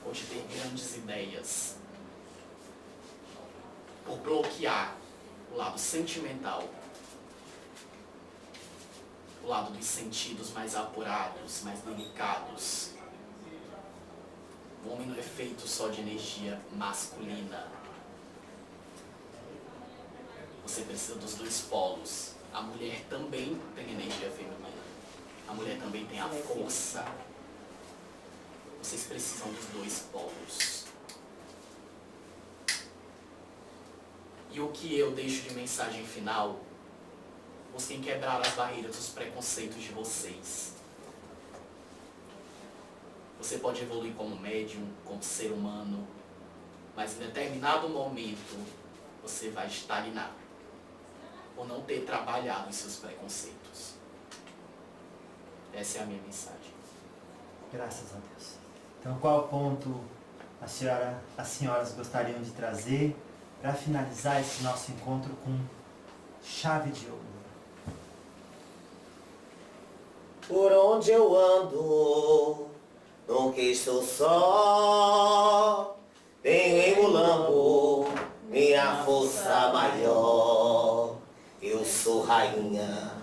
ou de ter grandes ideias, por bloquear o lado sentimental, o lado dos sentidos mais apurados, mais delicados. O homem não é feito só de energia masculina. Você precisa dos dois polos. A mulher também tem energia feminina. A mulher também tem a força. Vocês precisam dos dois polos. E o que eu deixo de mensagem final? Busquem quebrar as barreiras, os preconceitos de vocês. Você pode evoluir como médium, como ser humano, mas em determinado momento você vai estagnar por não ter trabalhado os seus preconceitos. Essa é a minha mensagem. Graças a Deus. Então, qual ponto as senhoras gostariam de trazer para finalizar esse nosso encontro com chave de ouro? Por onde eu ando, nunca estou só. Tenho em Mulambo minha força maior. Eu sou rainha,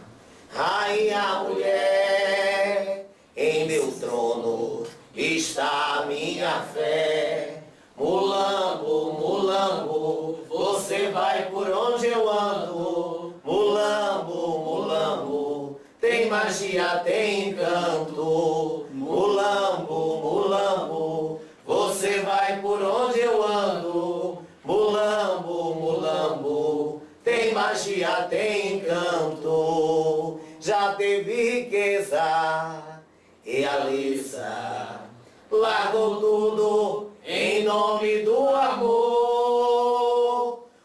rainha mulher. Em meu trono está a minha fé. Mulambo, Mulambo, você vai por onde eu ando. Mulambo, Mulambo, tem magia, tem encanto. Mulambo, Mulambo, você vai por onde eu ando. Mulambo, Mulambo, tem magia, tem encanto. Já teve riqueza, realeza, largou tudo em nome do amor.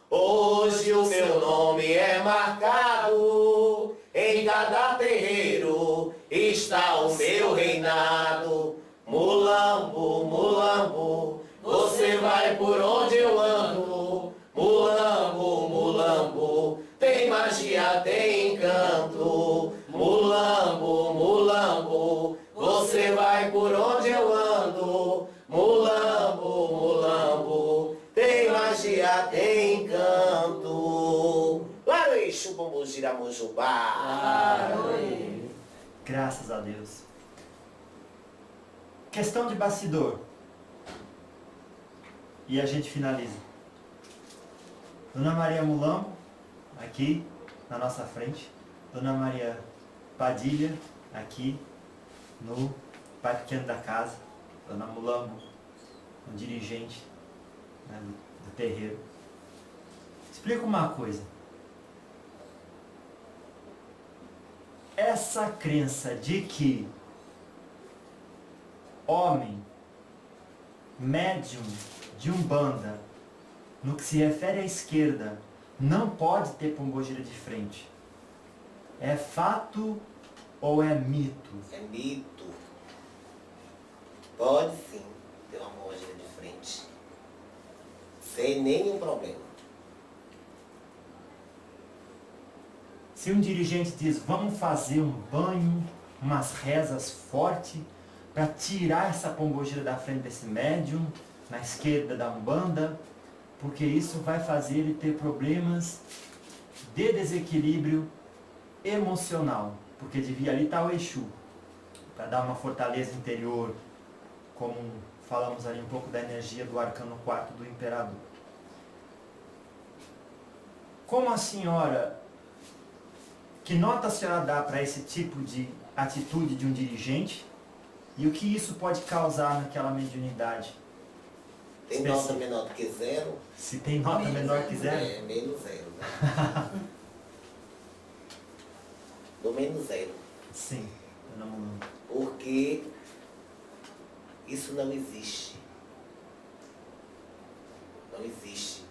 Hoje o meu nome é marcado, em cada terreiro está o meu reinado. Mulambo, Mulambo, você vai por onde eu ando. Mulambo, Mulambo, tem magia, tem encanto. Mulambo, Mulambo, você vai por onde eu ando. Mulambo, Mulambo, tem magia, tem encanto. Laruixo, Bombo, Giramujubá. Graças a Deus. Questão de bastidor. E a gente finaliza. Dona Maria Mulambo, aqui na nossa frente. Dona Maria Padilha, aqui no pai pequeno da casa. Dona Mulambo, um dirigente, né, do terreiro. Explica uma coisa. Essa crença de que homem, médium de Umbanda, no que se refere à esquerda, não pode ter pombogira de frente, é fato ou é mito? É mito. Pode sim ter uma pombagira de frente. Sem nenhum problema. Se um dirigente diz, vamos fazer um banho, umas rezas fortes, para tirar essa pombogira da frente desse médium, na esquerda da Umbanda, porque isso vai fazer ele ter problemas de desequilíbrio emocional, porque devia ali estar o Exu, para dar uma fortaleza interior, como falamos ali um pouco da energia do arcano 4 do Imperador. Como a senhora, que nota a senhora dá para esse tipo de atitude de um dirigente e o que isso pode causar naquela mediunidade? Tem nota menor do que 0? Se tem nota menor que 0? É, menos 0, né? Do menos 0. Sim, eu não... Porque isso não existe. Não existe.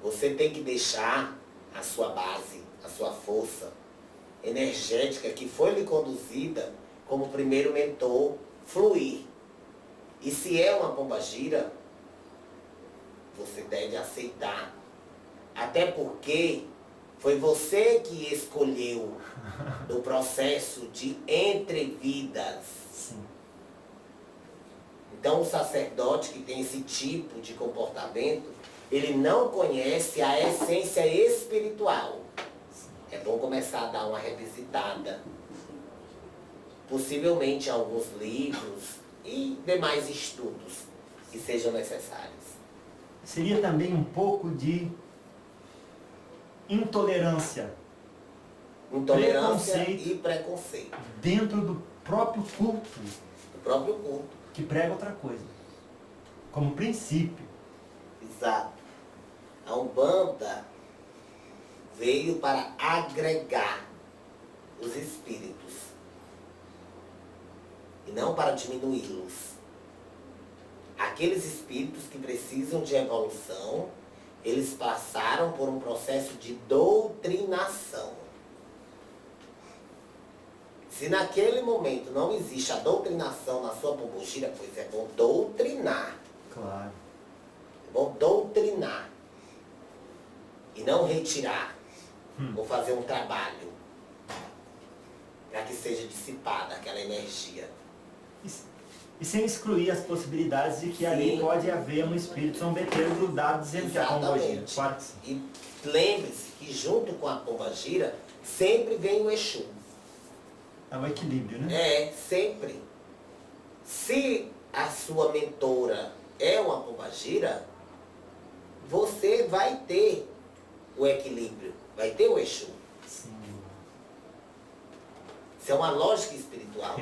Você tem que deixar a sua base, a sua força energética que foi lhe conduzida como primeiro mentor fluir. E se é uma pombagira, você deve aceitar. Até porque foi você que escolheu no processo de entrevidas. Sim. Então o sacerdote que tem esse tipo de comportamento, ele não conhece a essência espiritual. É bom começar a dar uma revisitada. Possivelmente alguns livros e demais estudos que sejam necessários. Seria também um pouco de intolerância. Intolerância Preconceito. e preconceito. Dentro do próprio culto, O próprio culto. que prega outra coisa. Como princípio. Exato. A Umbanda veio para agregar os espíritos e não para diminuí-los. Aqueles espíritos que precisam de evolução, eles passaram por um processo de doutrinação. Se naquele momento não existe a doutrinação na sua pombogira, pois é bom doutrinar. Claro. É bom doutrinar. E não retirar. Ou fazer um trabalho para que seja dissipada aquela energia. E sem excluir as possibilidades de que ali Sim. pode haver um espírito zombeteiro grudado dizendo que é a pombogira. Exatamente. Claro que sim. E lembre-se que junto com a pombagira sempre vem o Exu. É um equilíbrio, né? É, sempre. Se a sua mentora é uma pombagira, você vai ter o equilíbrio, vai ter o Exu. Sim. Isso é uma lógica espiritual.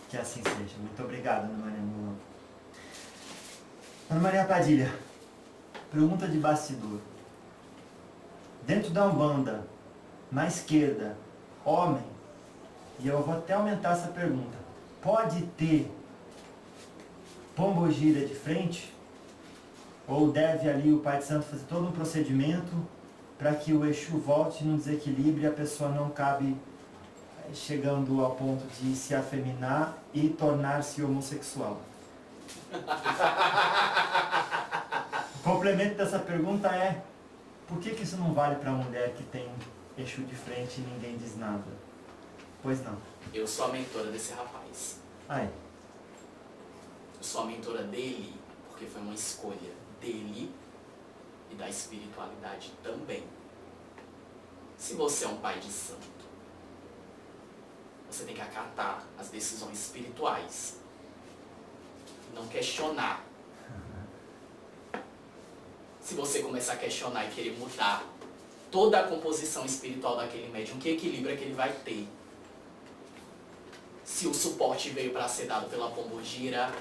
Que assim seja. Muito obrigado, Ana Maria Mourão. Ana Maria Padilha, pergunta de bastidor. Dentro da Umbanda, na esquerda, homem, e eu vou até aumentar essa pergunta, pode ter pombogira de frente? Ou deve ali o Pai de Santo fazer todo um procedimento para que o Exu volte num desequilíbrio e a pessoa não cabe chegando ao ponto de se afeminar e tornar-se homossexual? O complemento dessa pergunta é: por que isso não vale para a mulher que tem Exu de frente e ninguém diz nada? Pois não. Eu sou a mentora desse rapaz. Aí, Eu sou a mentora dele porque foi uma escolha dele e da espiritualidade também. Se você é um pai de santo, você tem que acatar as decisões espirituais. Não questionar. Se você começar a questionar e querer mudar toda a composição espiritual daquele médium, que equilíbrio é que ele vai ter? Se o suporte veio para ser dado pela pombogira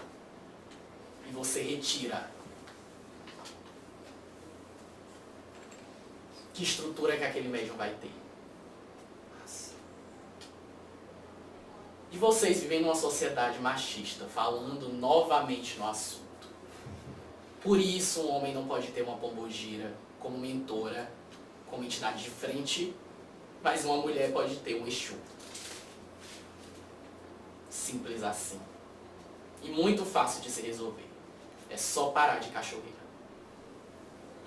e você retira, que estrutura que aquele médium vai ter? E vocês vivem numa sociedade machista, falando novamente no assunto. Por isso um homem não pode ter uma pombogira como mentora, como entidade de frente, mas uma mulher pode ter um Exu. Simples assim. E muito fácil de se resolver. É só parar de cachorreira.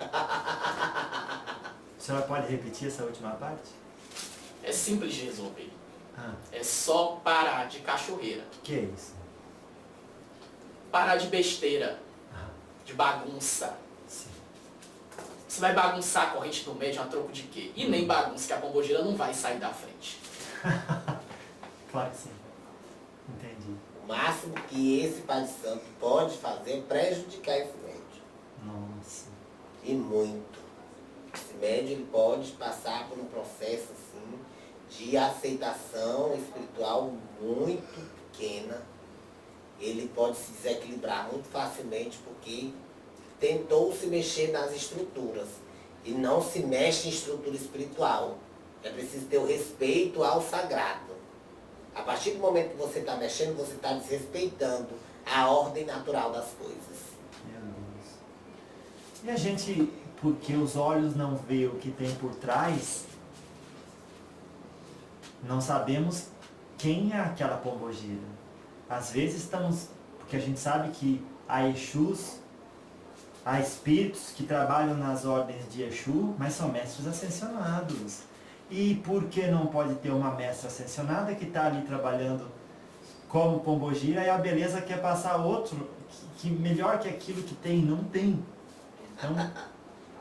A senhora pode repetir essa última parte? É simples de resolver. Ah, É só parar de cachorreira. o que é isso? Parar de besteira, Ah, de bagunça. sim. Você vai bagunçar a corrente do médium a troco de quê? E nem bagunça, que a pombogira não vai sair da frente. Claro que sim. Entendi. O máximo que esse Pai de Santo pode fazer é prejudicar esse médium. Nossa. E muito. Esse médium ele pode passar por um processo assim, de aceitação espiritual muito pequena. Ele pode se desequilibrar muito facilmente porque tentou se mexer nas estruturas. E não se mexe em estrutura espiritual. É preciso ter o respeito ao sagrado. A partir do momento que você está mexendo, você está desrespeitando a ordem natural das coisas. Meu Deus. E a gente, porque os olhos não veem o que tem por trás, não sabemos quem é aquela pombogira. Às vezes estamos, porque a gente sabe que há Exus, há espíritos que trabalham nas ordens de Exu, mas são mestres ascensionados. E por que não pode ter uma mestra ascensionada que está ali trabalhando como pombogira e a beleza quer passar outro, que melhor que aquilo que tem, não tem. Então,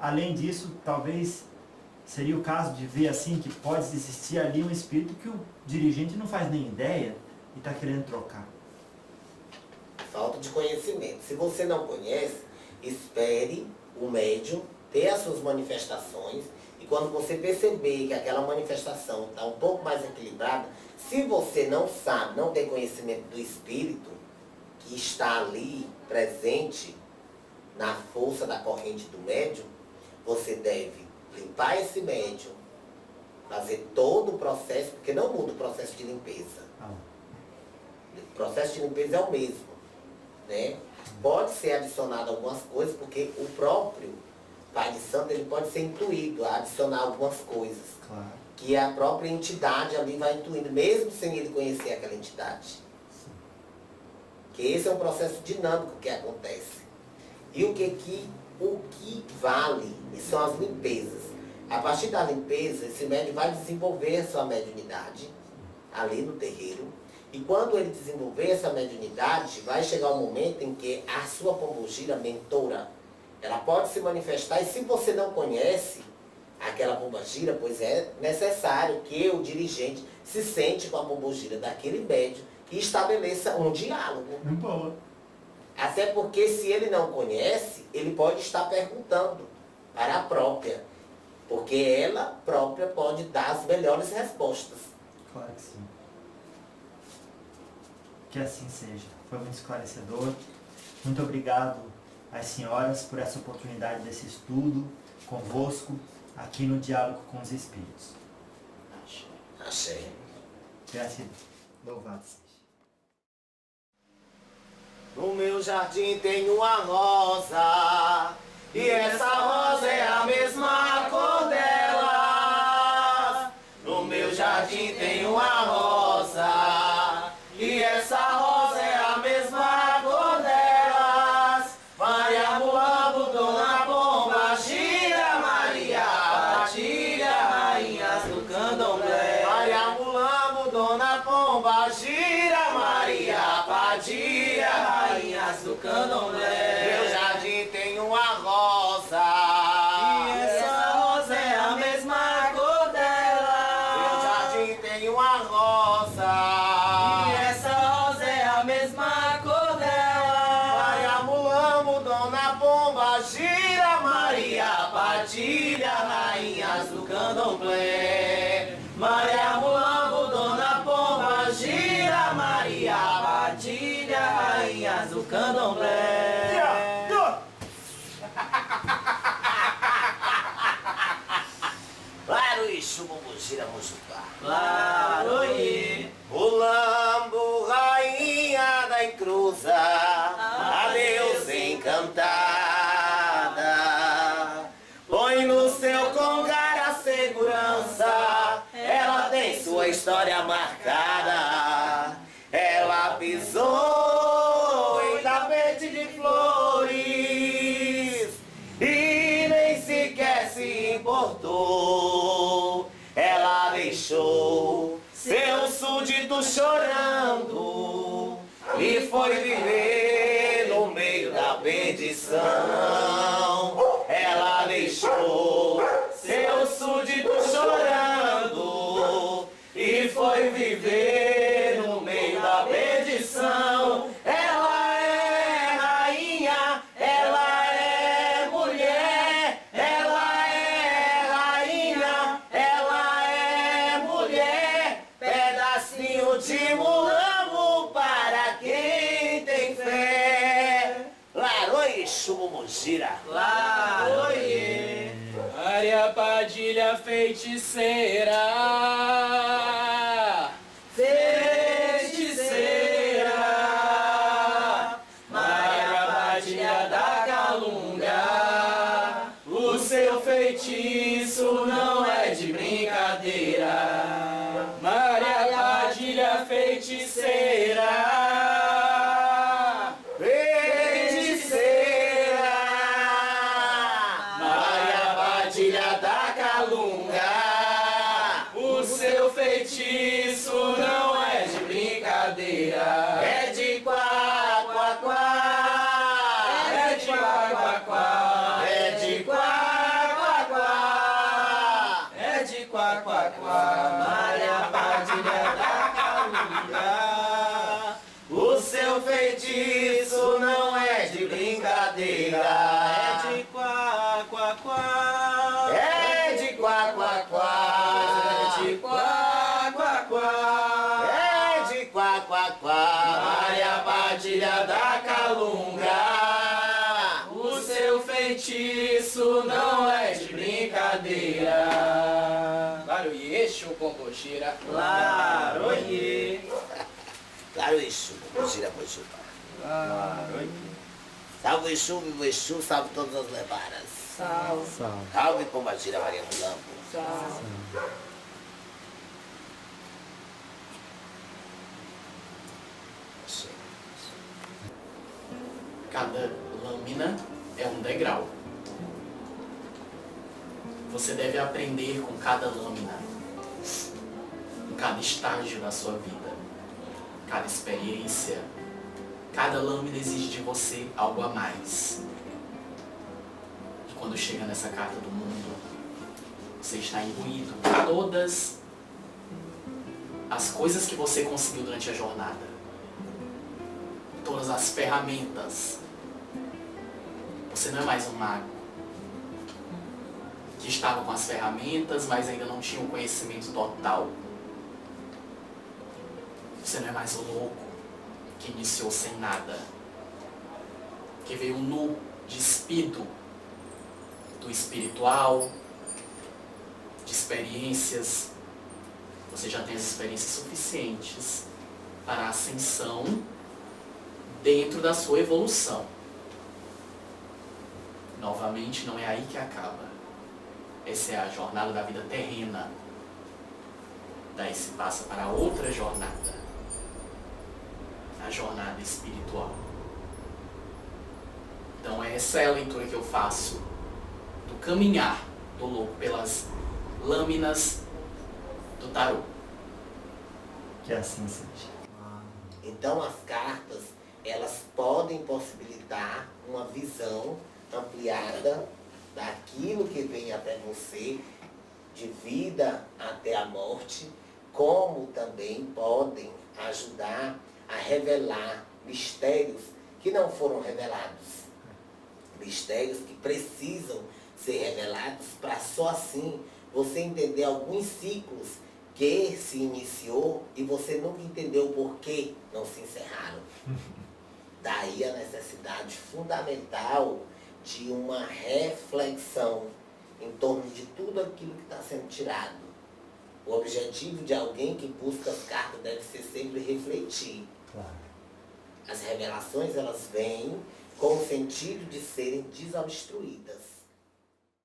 além disso, talvez seria o caso de ver assim que pode existir ali um espírito que o dirigente não faz nem ideia e está querendo trocar. Falta de conhecimento. Se você não conhece, espere o médium ter as suas manifestações e quando você perceber que aquela manifestação está um pouco mais equilibrada, se você não sabe, não tem conhecimento do espírito que está ali presente na força da corrente do médium, você deve limpar esse médium, fazer todo o processo, porque não muda o processo de limpeza. O processo de limpeza é o mesmo, né? Pode ser adicionado algumas coisas, porque o próprio Pai de Santo ele pode ser intuído a adicionar algumas coisas. Claro. Que a própria entidade ali vai intuindo, mesmo sem ele conhecer aquela entidade. Sim. Que esse é um processo dinâmico que acontece. E o que vale são as limpezas. A partir da limpeza, esse médium vai desenvolver sua mediunidade ali no terreiro. E quando ele desenvolver essa mediunidade, vai chegar um momento em que a sua pombogira mentora, ela pode se manifestar. E se você não conhece aquela pombogira, pois é necessário que o dirigente se sente com a pombogira daquele médium e estabeleça um diálogo. Boa. Até porque se ele não conhece, ele pode estar perguntando para a própria. Porque ela própria pode dar as melhores respostas. Claro que sim. Que assim seja. Foi muito esclarecedor. Muito obrigado às senhoras por essa oportunidade desse estudo convosco aqui no Diálogo com os Espíritos. Achei. Gratidão. Louvado seja. No meu jardim tem uma rosa, e essa rosa é a mesma cor dela. No meu jardim tem uma rosa, e essa rosa é a mesma cor delas. Maria Mulambo, Dona Pomba, Gira, Maria Padilha, rainhas do candomblé. Maria Mulambo, Dona Pomba, Gira, Maria Padilha, rainhas do candomblé. Meu jardim tem uma rosa, e essa rosa é a mesma cor dela. Meu jardim tem uma rosa, e essa rosa é a mesma cor dela. Maria Mulambo, Dona Pomba, Gira, Maria Padilha, rainhas do candomblé. Maria Mulambo, Dona Pomba, Gira, Maria Padilha, rainhas do candomblé. Claro, Ixu, Bombogira, Mujubá. Claro, e Mulambo, rainha da encruza, a Deus encantada. Põe no seu congar a segurança, ela tem sua história marcada. Ela pisou súdito chorando e foi viver no meio da perdição. Ela deixou seu súdito chorando e foi viver no meio da perdição. Ela é rainha, ela é mulher, ela é rainha, ela é mulher, pedacinho de mulambo para quem tem fé. Laroi Xumugira. Laroie, Maria Padilha feiticeira, feiticeira, Maria Padilha da Calunga, o seu feitiço não é de brincadeira. Maria Padilha feiticeira, feitiço não é de brincadeira. É de quá, quá, quá. É de quá, quá, quá. É de quá, quá, quá. É de quá, quá, quá. Maria Padilha da Calunga, O seu feitiço não é de brincadeira. é de quá, quá, quá. É de quá, quá, quá. É de quá, quá, quá. É de quá, quá, quá. Maria Padilha da Calunga, o seu feitiço não é de brincadeira. Laroie, Chupombojira. Laroie. Claro, Exu, gira, Exu. Salve Exu, vivo Exu, salve todas as levaras. Salve. Salve Pombagira, Maria do Lampo. Salve. Cada lâmina é um degrau. Você deve aprender com cada lâmina, em cada estágio da sua vida, cada experiência. Cada lâmina exige de você algo a mais. E quando chega nessa carta do mundo, você está imbuído com todas as coisas que você conseguiu durante a jornada. Todas as ferramentas. Você não é mais um mago que estava com as ferramentas, mas ainda não tinha o conhecimento total. Você não é mais o louco que iniciou sem nada, que veio nu, despido do espiritual, de experiências. Você já tem as experiências suficientes para a ascensão dentro da sua evolução. Novamente, não é aí que acaba. Essa é a jornada da vida terrena. Daí se passa para outra jornada, a jornada espiritual. Então essa é a leitura que eu faço do caminhar do louco pelas lâminas do tarô. Que assim seja. Então as cartas, elas podem possibilitar uma visão ampliada daquilo que vem até você, de vida até a morte, como também podem ajudar a revelar mistérios que não foram revelados. Mistérios que precisam ser revelados para só assim você entender alguns ciclos que se iniciou e você nunca entendeu por que não se encerraram. Daí a necessidade fundamental de uma reflexão em torno de tudo aquilo que está sendo tirado. O objetivo de alguém que busca as cartas deve ser sempre refletir. Claro. As revelações, elas vêm com o sentido de serem desobstruídas.